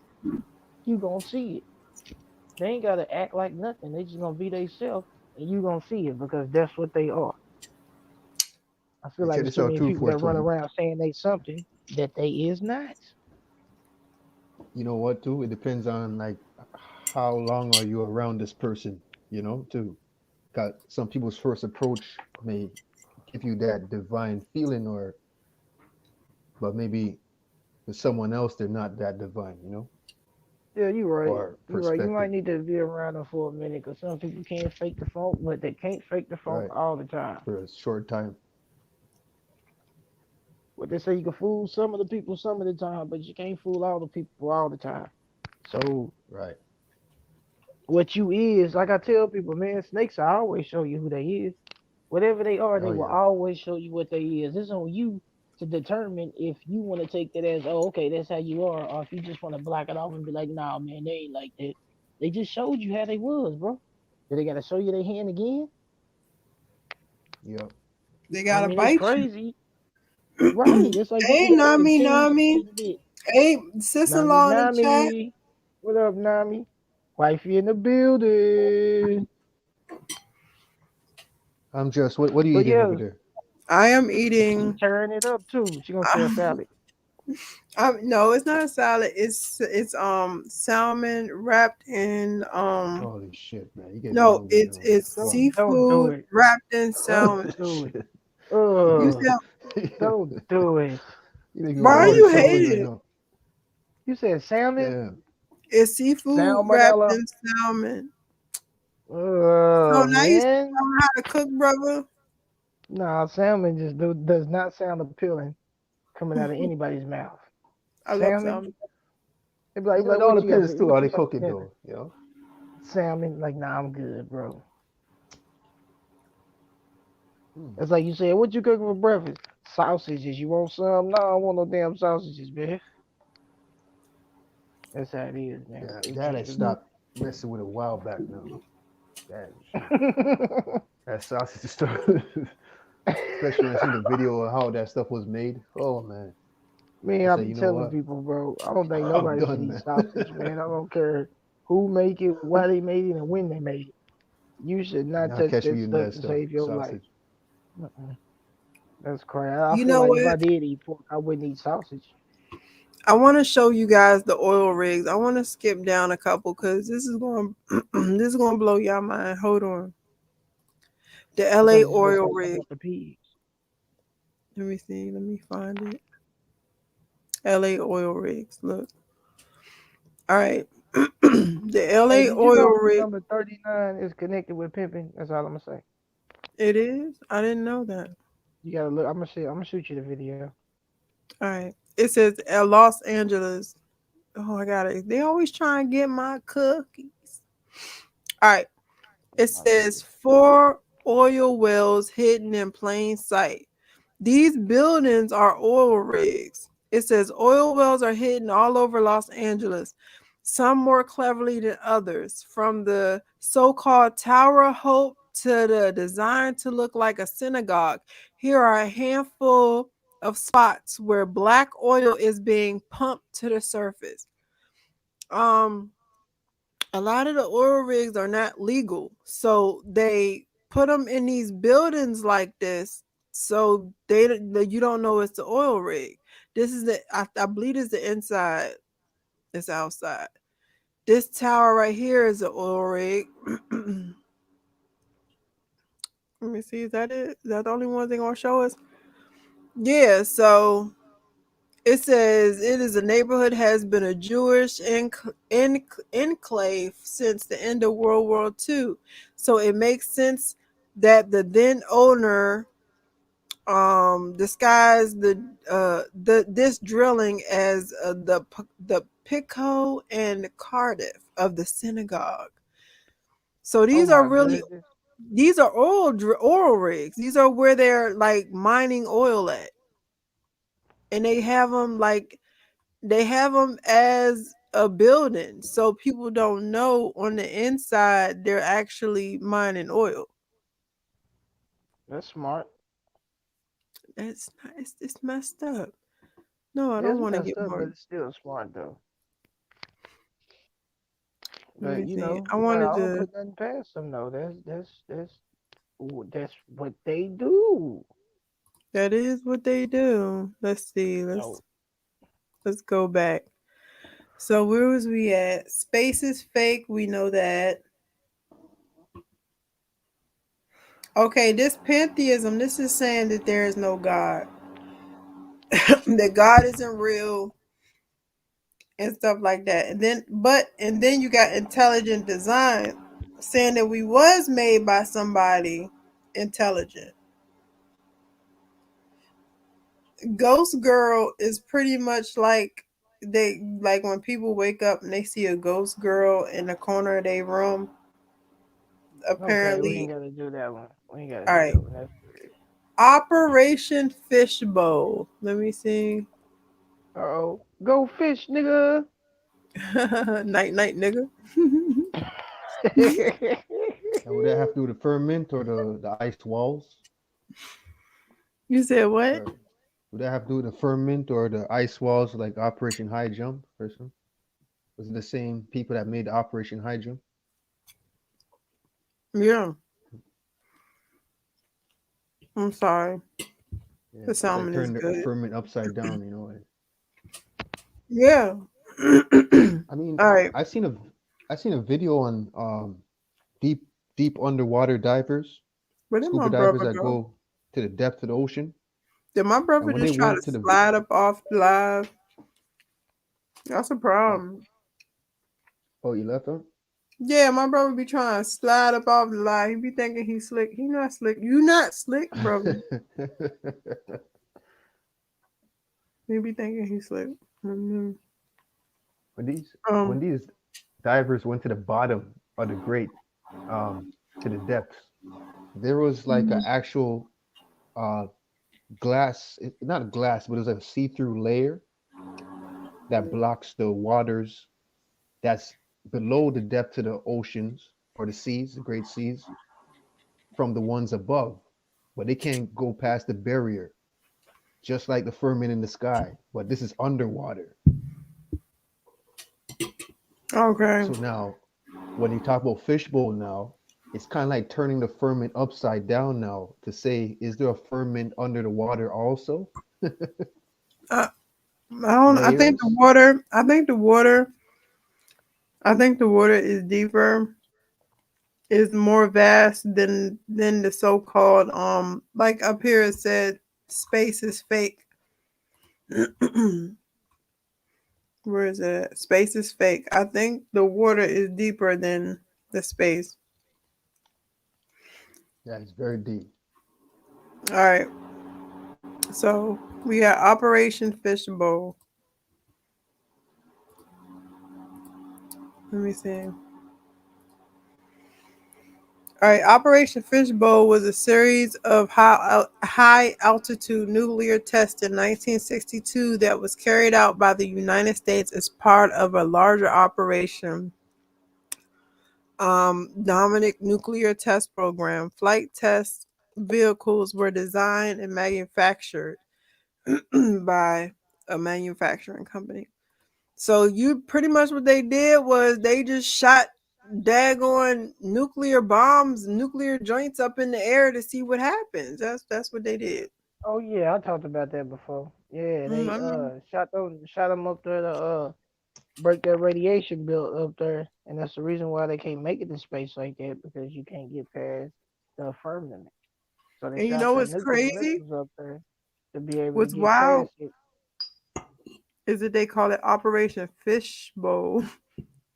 Speaker 2: You gonna see it. They ain't gotta act like nothing. They just gonna be themselves, and you gonna see it because that's what they are. I feel
Speaker 5: Hey,
Speaker 2: like
Speaker 5: check
Speaker 2: there's
Speaker 5: this
Speaker 2: too
Speaker 5: out
Speaker 2: many
Speaker 5: too
Speaker 2: people
Speaker 5: for
Speaker 2: that run
Speaker 5: too.
Speaker 2: around saying they something that they is not.
Speaker 5: You know what too? It depends on like how long are you around this person, too. Got some people's first approach may give you that divine feeling or but maybe with someone else they're not that divine,
Speaker 2: Yeah, you right.
Speaker 5: or
Speaker 2: You right. You
Speaker 5: perspective.
Speaker 2: might need to be around them for a minute because some people can't fake the funk, but they can't fake the funk
Speaker 5: Right.
Speaker 2: all the time.
Speaker 5: For a short time.
Speaker 2: What they say, you can fool some of the people some of the time, but you can't fool all the people all the time. So
Speaker 5: Right.
Speaker 2: what you is, like I tell people, man, snakes will always show you who they is. Whatever they are, they
Speaker 5: Oh
Speaker 2: will
Speaker 5: yeah.
Speaker 2: always show you what they is. It's on you to determine if you want to take that as, oh, okay, that's how you are, or if you just want to block it off and be like, nah, man, they ain't like that. They just showed you how they was, bro. Did they gotta show you their hand again?
Speaker 5: Yep.
Speaker 3: They
Speaker 2: I
Speaker 3: gotta
Speaker 2: mean, it's
Speaker 3: bite you.
Speaker 2: crazy, right? It's like
Speaker 3: Hey,
Speaker 2: people that
Speaker 3: Nami,
Speaker 2: continue to
Speaker 3: Nami.
Speaker 2: be a bit.
Speaker 3: Hey, sister-in-law in the chat.
Speaker 2: Nami, what up, Nami? Wifey in the building.
Speaker 5: I'm just what are you
Speaker 2: But
Speaker 5: eating over
Speaker 2: yeah,
Speaker 5: there?
Speaker 3: I am
Speaker 2: she
Speaker 3: eating.
Speaker 2: tearing it up too. She gonna say a salad.
Speaker 3: No, it's not a salad. It's salmon wrapped in
Speaker 5: Holy shit, man. You get me
Speaker 3: no,
Speaker 5: hungry now.
Speaker 3: it's
Speaker 5: Fuck.
Speaker 2: Don't do
Speaker 3: seafood
Speaker 2: it.
Speaker 3: wrapped in
Speaker 2: Don't
Speaker 3: salmon.
Speaker 2: do it.
Speaker 5: Shit.
Speaker 3: You
Speaker 2: Oh,
Speaker 3: said,
Speaker 2: don't do it.
Speaker 5: You make me
Speaker 3: why
Speaker 5: want to
Speaker 3: are
Speaker 2: Don't
Speaker 5: order
Speaker 3: you
Speaker 2: do
Speaker 5: something
Speaker 2: it.
Speaker 5: right
Speaker 3: hating?
Speaker 5: now.
Speaker 2: You said salmon?
Speaker 5: Damn.
Speaker 3: It's seafood wrapped
Speaker 2: Salmonella?
Speaker 3: in salmon. So
Speaker 2: Oh
Speaker 3: now you see
Speaker 2: man.
Speaker 3: how to cook, brother.
Speaker 2: Nah, salmon just does not sound appealing coming out of anybody's mouth.
Speaker 3: I love
Speaker 2: Salmon?
Speaker 3: salmon.
Speaker 2: They be like,
Speaker 5: It all
Speaker 2: what you got
Speaker 5: depends
Speaker 2: for
Speaker 5: too how
Speaker 2: what you
Speaker 5: they
Speaker 2: got
Speaker 5: cook
Speaker 2: for
Speaker 5: it
Speaker 2: dinner?
Speaker 5: though.
Speaker 2: Salmon? Like, nah, I'm good, bro.
Speaker 5: Hmm.
Speaker 2: It's like you said, what you cooking for breakfast? Sausages. You want some? No, I don't want no damn sausages, man. That's how it is, man.
Speaker 5: Yeah,
Speaker 2: They
Speaker 5: that I
Speaker 2: can't do
Speaker 5: stopped messing with a while back now. Damn shit.
Speaker 2: that.
Speaker 5: That sausage stuff. Especially when I seen the video of how that stuff was made. Oh man. I
Speaker 2: Man, I
Speaker 5: said,
Speaker 2: be
Speaker 5: you know
Speaker 2: telling
Speaker 5: what?
Speaker 2: people, bro, I don't think
Speaker 5: I'm
Speaker 2: nobody should
Speaker 5: done,
Speaker 2: eat
Speaker 5: man.
Speaker 2: sausage, man. I don't care who make it, why they made it, and when they made it. You should
Speaker 5: You're
Speaker 2: not
Speaker 5: not
Speaker 2: touch
Speaker 5: catching
Speaker 2: that
Speaker 5: me in
Speaker 2: stuff
Speaker 5: that
Speaker 2: to
Speaker 5: stuff.
Speaker 2: save your life.
Speaker 5: Sausage.
Speaker 2: Uh-uh. That's crazy. I
Speaker 3: You
Speaker 2: feel
Speaker 3: know
Speaker 2: like if
Speaker 3: what?
Speaker 2: I did eat pork, I wouldn't eat sausage.
Speaker 3: I want to show you guys the oil rigs. I want to skip down a couple because this is going this is going to blow y'all mind. Hold on. The
Speaker 2: I thought
Speaker 3: LA
Speaker 2: you was gonna
Speaker 3: oil
Speaker 2: say something
Speaker 3: rig.
Speaker 2: about the pigs.
Speaker 3: Let me see. Let me find it. LA oil rigs. Look. All right. The LA
Speaker 2: Hey, did you
Speaker 3: oil
Speaker 2: know
Speaker 3: rig.
Speaker 2: number 39 is connected with pimping? That's all I'm gonna say.
Speaker 3: It is? I didn't know that.
Speaker 2: You gotta look. I'm gonna shoot you the video.
Speaker 3: All right. It says Los Angeles. Oh, I got it. They always try and get my cookies. All right. It says 4 oil wells hidden in plain sight. These buildings are oil rigs. It says oil wells are hidden all over Los Angeles, some more cleverly than others, from the so-called Tower of Hope to the design to look like a synagogue. Here are a handful of spots where black oil is being pumped to the surface. A lot of the oil rigs are not legal, so they put them in these buildings like this, so you don't know it's the oil rig. This is I believe it's the inside. It's outside. This tower right here is the oil rig. Let me see. Is that it? Is that the only one they're gonna show us? Yeah. So it says it is a neighborhood has been a Jewish enclave since the end of World War II. So it makes sense that the then owner disguised this drilling as the Pico and Cardiff of the synagogue. So
Speaker 2: Oh
Speaker 3: these are
Speaker 2: my
Speaker 3: really
Speaker 2: goodness.
Speaker 3: these are oil rigs. These are where they're like mining oil at, and they have them as a building, so people don't know on the inside they're actually mining oil.
Speaker 2: That's smart.
Speaker 3: That's not, it's messed up. No, I
Speaker 2: It's
Speaker 3: don't want to
Speaker 2: messed
Speaker 3: get
Speaker 2: up, but
Speaker 3: more.
Speaker 2: it's still smart though.
Speaker 3: Let
Speaker 2: But
Speaker 3: me
Speaker 2: you
Speaker 3: see.
Speaker 2: know,
Speaker 3: I
Speaker 2: I
Speaker 3: wanted
Speaker 2: don't
Speaker 3: to.
Speaker 2: put nothing past them though. That's what they do.
Speaker 3: That is what they do. Let's see.
Speaker 2: So
Speaker 3: Let's go back. So where was we at? Space is fake. We know that. Okay, this pantheism. This is saying that there is no God. That God isn't real and stuff like that. And then you got intelligent design saying that we was made by somebody intelligent. Ghost Girl is pretty much like when people wake up and they see a ghost girl in the corner of their room.
Speaker 2: okay, we ain't
Speaker 3: Apparently,
Speaker 2: gotta do that one. We ain't gotta
Speaker 3: all
Speaker 2: do
Speaker 3: right.
Speaker 2: that one. That's great.
Speaker 3: Operation Fishbowl. Let me see.
Speaker 2: Oh, go fish, nigga.
Speaker 3: Night night nigga.
Speaker 5: And would that have to do with the firmament or the ice walls?
Speaker 3: You said what?
Speaker 5: Or would that have to do with the firmament or the ice walls like Operation High Jump or something? Was it the same people that made Operation High Jump?
Speaker 3: Yeah. I'm sorry.
Speaker 5: Yeah,
Speaker 3: The
Speaker 5: because that
Speaker 3: salmon is
Speaker 5: turned the
Speaker 3: good.
Speaker 5: firmament upside down, you know.
Speaker 3: Yeah.
Speaker 5: I mean,
Speaker 3: All right.
Speaker 5: I seen a video on deep deep underwater divers,
Speaker 3: Where did my
Speaker 5: scuba divers
Speaker 3: brother
Speaker 5: that
Speaker 3: go?
Speaker 5: go to the depth of the ocean.
Speaker 3: Did my
Speaker 5: And
Speaker 3: brother
Speaker 5: when they
Speaker 3: just try to
Speaker 5: went to the
Speaker 3: slide up off live? That's a
Speaker 5: oh,
Speaker 3: problem.
Speaker 5: oh, you left them?
Speaker 3: Yeah, my brother be trying to slide up off the live. He be thinking he's slick. He not slick. You not slick, brother. He be thinking he's slick. Mhm.
Speaker 5: when these when
Speaker 3: Um.
Speaker 5: these divers went to the bottom of the grate, to the depths, there was like an
Speaker 3: Mhm.
Speaker 5: actual uh glass, not a glass, but it was like a see-through layer that blocks the waters that's below the depth of the oceans or the seas, the great seas, from the ones above. But they can't go past the barrier, just like the firmament in the sky. But this is underwater.
Speaker 3: Okay.
Speaker 5: So now, when you talk about fishbowl now, it's kind of like turning the firmament upside down now to say, is there a firmament under the water also?
Speaker 3: I don't. I think the
Speaker 5: Layers?
Speaker 3: water. I think the water. I think the water is deeper. Is more vast than the so-called like up here it said space is fake. Where is it? Space is fake. I think the water is deeper than the space.
Speaker 5: Yeah, it's very deep.
Speaker 3: All right. So we got Operation Fishbowl. Let me see. All right, Operation Fishbowl was a series of high altitude nuclear tests in 1962 that was carried out by the United States as part of a larger operation. Dominic Nuclear Test Program. Flight test vehicles were designed and manufactured by a manufacturing company. So you pretty much what they did was they just shot daggone nuclear bombs, nuclear joints up in the air to see what happens. That's what they did.
Speaker 2: Oh yeah, I talked about that before. Yeah, they
Speaker 3: I know.
Speaker 2: shot them up there to break that radiation belt up there, and that's the reason why they can't make it in space like that because you can't get past the firmament. So they
Speaker 3: And you
Speaker 2: shot
Speaker 3: know
Speaker 2: the
Speaker 3: what's
Speaker 2: nuclear
Speaker 3: crazy?
Speaker 2: missiles up there to be able to
Speaker 3: What's
Speaker 2: get
Speaker 3: wild
Speaker 2: past it.
Speaker 3: is that they call it Operation Fishbowl.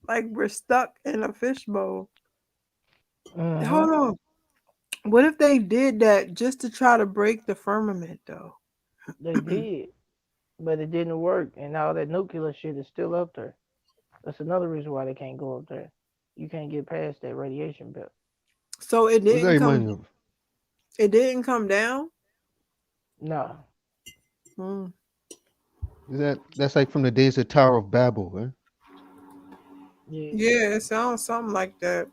Speaker 3: Like we're stuck in a fishbowl.
Speaker 2: Uh-huh.
Speaker 3: Hold on. What if they did that just to try to break the firmament though?
Speaker 2: They did, but it didn't work, and all that nuclear shit is still up there. That's another reason why they can't go up there. You can't get past that radiation belt.
Speaker 3: So
Speaker 5: What's that remind you of?
Speaker 3: it didn't come down?
Speaker 2: No,
Speaker 3: Hmm.
Speaker 5: That's like from the days of Tower of Babel, right?
Speaker 2: yeah,
Speaker 3: Yeah, it sounds something like that.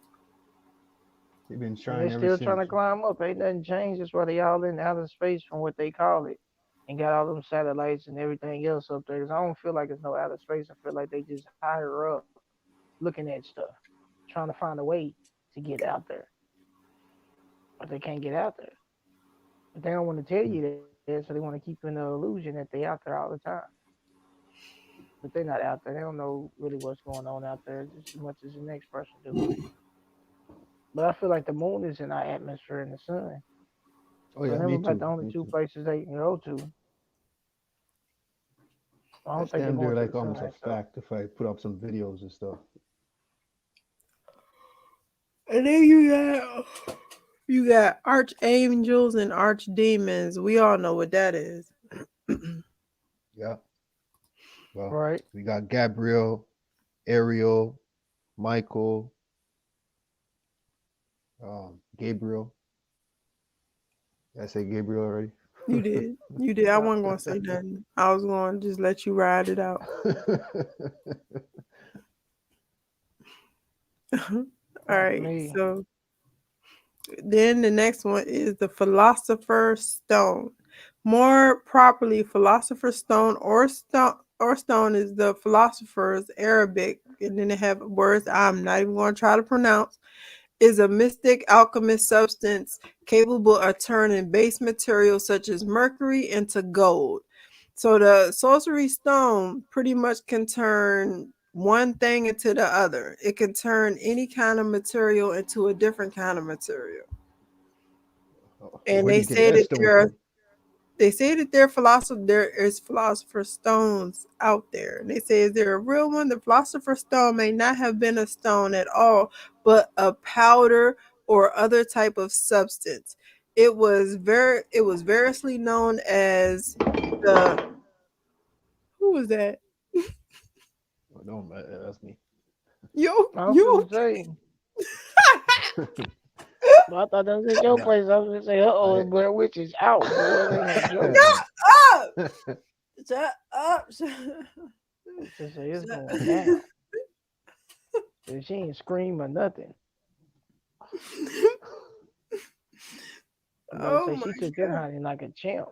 Speaker 5: They've been
Speaker 2: and they're
Speaker 5: trying ever
Speaker 2: still trying
Speaker 5: since.
Speaker 2: to climb up. Ain't nothing changed. That's why they all in outer space from what they call it, and got all them satellites and everything else up there. 'Cause I don't feel like it's no outer space. I feel like they just higher up, looking at stuff, trying to find a way to get out there, but they can't get out there. But they don't want to tell
Speaker 5: Hmm.
Speaker 2: you that, so they want to keep you in the illusion that they out there all the time. But they're not out there. They don't know really what's going on out there just as much as the next person do. But I feel like the moon is in our atmosphere and the sun.
Speaker 5: Oh
Speaker 2: So
Speaker 5: yeah,
Speaker 2: them
Speaker 5: me
Speaker 2: about
Speaker 5: too.
Speaker 2: the only
Speaker 5: Me
Speaker 2: two
Speaker 5: too.
Speaker 2: places they can go to. I don't
Speaker 5: That's
Speaker 2: think they're
Speaker 5: damn
Speaker 2: going
Speaker 5: near
Speaker 2: to the
Speaker 5: like almost a
Speaker 2: sun. So
Speaker 5: fact if I put up some videos and stuff.
Speaker 3: And then you got archangels and archdemons. We all know what that is.
Speaker 5: Yeah. Well,
Speaker 2: right,
Speaker 5: we got Gabriel, Ariel, Michael, Gabriel. Did I say Gabriel already?
Speaker 3: You did. You did. I wasn't gonna say nothing. I was gonna just let you ride it out. All
Speaker 2: not
Speaker 3: right.
Speaker 2: me.
Speaker 3: So then the next one is the Philosopher's Stone. More properly, Philosopher's Stone or stone is the philosopher's Arabic, and then they have words I'm not even going to try to pronounce. Is a mystic alchemist substance capable of turning base materials such as mercury into gold. So the sorcery stone pretty much can turn one thing into the other. It can turn any kind of material into a different kind of material. And
Speaker 5: Where'd he get that stone from?
Speaker 3: there is philosopher's stones out there. And they say, is there a real one? The philosopher's stone may not have been a stone at all, but a powder or other type of substance. It was variously known as the who was that?
Speaker 5: Oh, no, that's me.
Speaker 3: Yo,
Speaker 2: I was
Speaker 3: you
Speaker 2: gonna say, but I thought that was at your
Speaker 5: Yeah.
Speaker 2: place. I was gonna say, uh oh,
Speaker 5: I
Speaker 2: Blair Witch is out, boy. They no joke.
Speaker 3: up. Shut up.
Speaker 2: Just say it's
Speaker 3: Shut
Speaker 2: going down. And she ain't scream or nothing. I'm about to
Speaker 3: Oh
Speaker 2: say
Speaker 3: my
Speaker 2: she took that honey like a champ.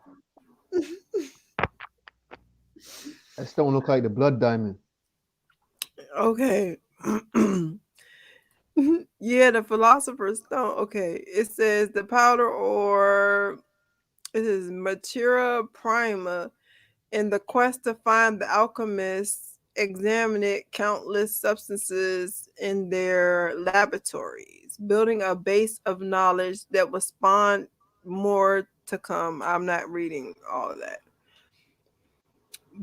Speaker 5: that stone look like the blood diamond.
Speaker 3: okay. Yeah, the philosopher's stone. Okay, it says the powder or it is Materia Prima. In the quest to find the alchemists examined countless substances in their laboratories, building a base of knowledge that will spawn more to come. I'm not reading all of that.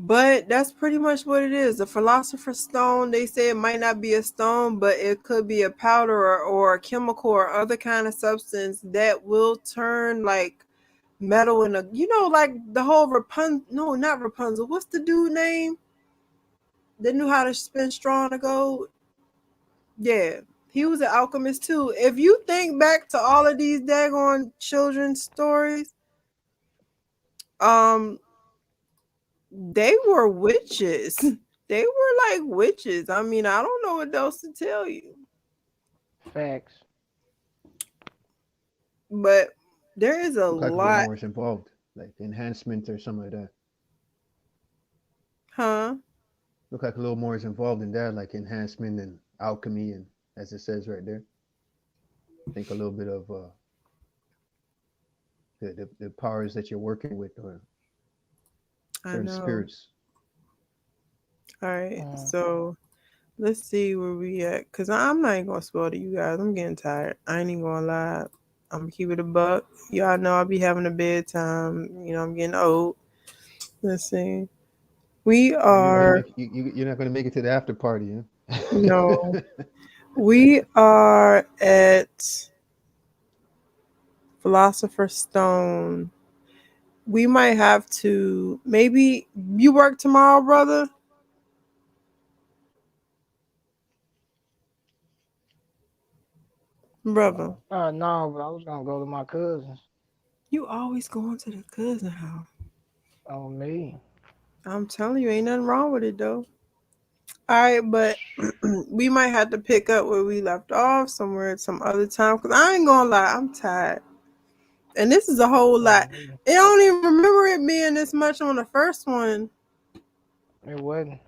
Speaker 3: But that's pretty much what it is. The Philosopher's Stone, they say it might not be a stone, but it could be a powder or a chemical or other kind of substance that will turn like metal in a, like the whole no, not Rapunzel. What's the dude name that knew how to spin straw in a gold? Yeah, he was an alchemist too. If you think back to all of these daggone children's stories, they were witches. They were like witches. I mean, I don't know what else to tell you.
Speaker 2: Facts.
Speaker 3: But there is a
Speaker 5: Look like a little
Speaker 3: lot.
Speaker 5: more is involved, like enhancement or something like that.
Speaker 3: Huh?
Speaker 5: Look like a little more is involved in that, like enhancement and alchemy, and as it says right there. I think a little bit of the powers that you're working with or certain spirits.
Speaker 3: All right, so let's see where we at. Cause I'm not even gonna spoil to you guys. I'm getting tired. I ain't even gonna lie. I'm gonna keep it a buck. Y'all know I'll be having a bedtime. I'm getting old. Let's see. We are.
Speaker 5: You're not gonna make it to the after party, huh?
Speaker 3: No. We are at Philosopher's Stone. We might have to. Maybe you work tomorrow, brother. Brother.
Speaker 2: No, but I was gonna go to my cousin's.
Speaker 3: You always going to the cousin house.
Speaker 2: On me.
Speaker 3: I'm telling you, ain't nothing wrong with it though. All right, but we might have to pick up where we left off somewhere at some other time. Cause I ain't gonna lie, I'm tired. And this is a whole lot. I don't even remember it being this much on the first one.
Speaker 2: It wasn't.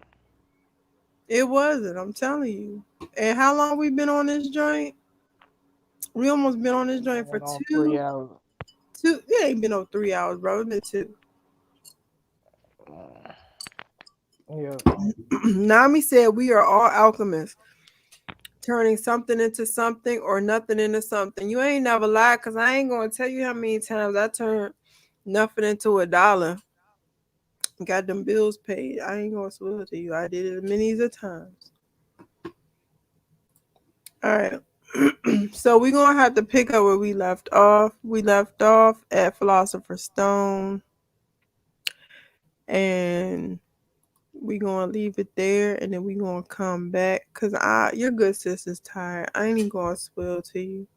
Speaker 3: It wasn't. I'm telling you. And how long we been on this joint? We almost been on this joint for
Speaker 2: 3 hours.
Speaker 3: It ain't been over 3 hours, bro. It's been 2.
Speaker 2: Yeah.
Speaker 3: Nami said we are all alchemists, turning something into something or nothing into something. You ain't never lied, because I ain't going to tell you how many times I turned nothing into $1. Got them bills paid. I ain't going to swear to you. I did it many a times. All right. So we're going to have to pick up where we left off. We left off at Philosopher's Stone. And we're going to leave it there. And then we're going to come back. Because your good sis is tired. I ain't even going to spoil to you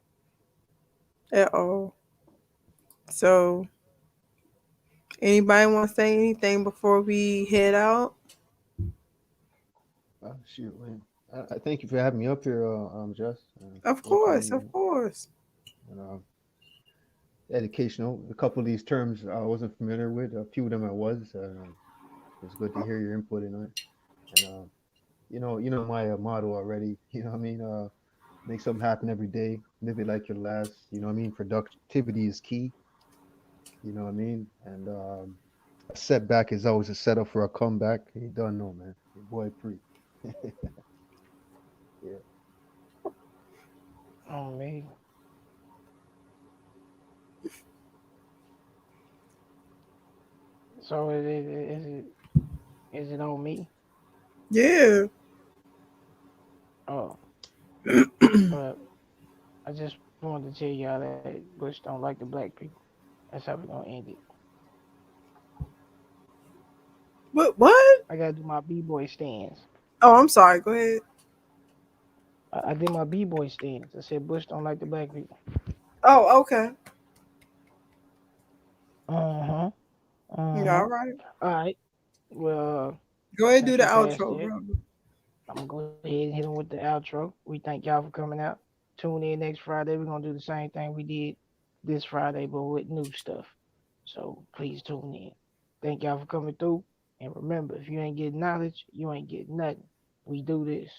Speaker 3: at all. So, anybody want to say anything before we head out?
Speaker 5: Shoot, man. I thank you for having me up here, Just.
Speaker 3: Of course.
Speaker 5: And, educational. A couple of these terms I wasn't familiar with. A few of them I was. It's good to hear your input in it. And you know my motto already. You know what I mean? Make something happen every day. Live it like your last. You know what I mean? Productivity is key. You know what I mean? And a setback is always a setup for a comeback. You don't know, man. Your boy Pre. Yeah.
Speaker 2: On me. So is it on me?
Speaker 3: Yeah.
Speaker 2: Oh. But I just wanted to tell y'all that Bush don't like the black people. That's how we're gonna end it.
Speaker 3: What?
Speaker 2: I gotta do my B-boy stance.
Speaker 3: Oh, I'm sorry. Go ahead.
Speaker 2: I did my B-boy stance. I said Bush don't like the black people.
Speaker 3: Oh, okay.
Speaker 2: Uh-huh.
Speaker 3: Yeah, all right.
Speaker 2: All right. Well,
Speaker 3: go ahead and do the outro, bro.
Speaker 2: I'm gonna go ahead and hit them with the outro. We thank y'all for coming out. Tune in next Friday. We're gonna do the same thing we did this Friday, but with new stuff. So please tune in. Thank y'all for coming through. And remember, if you ain't getting knowledge, you ain't getting nothing. We do this.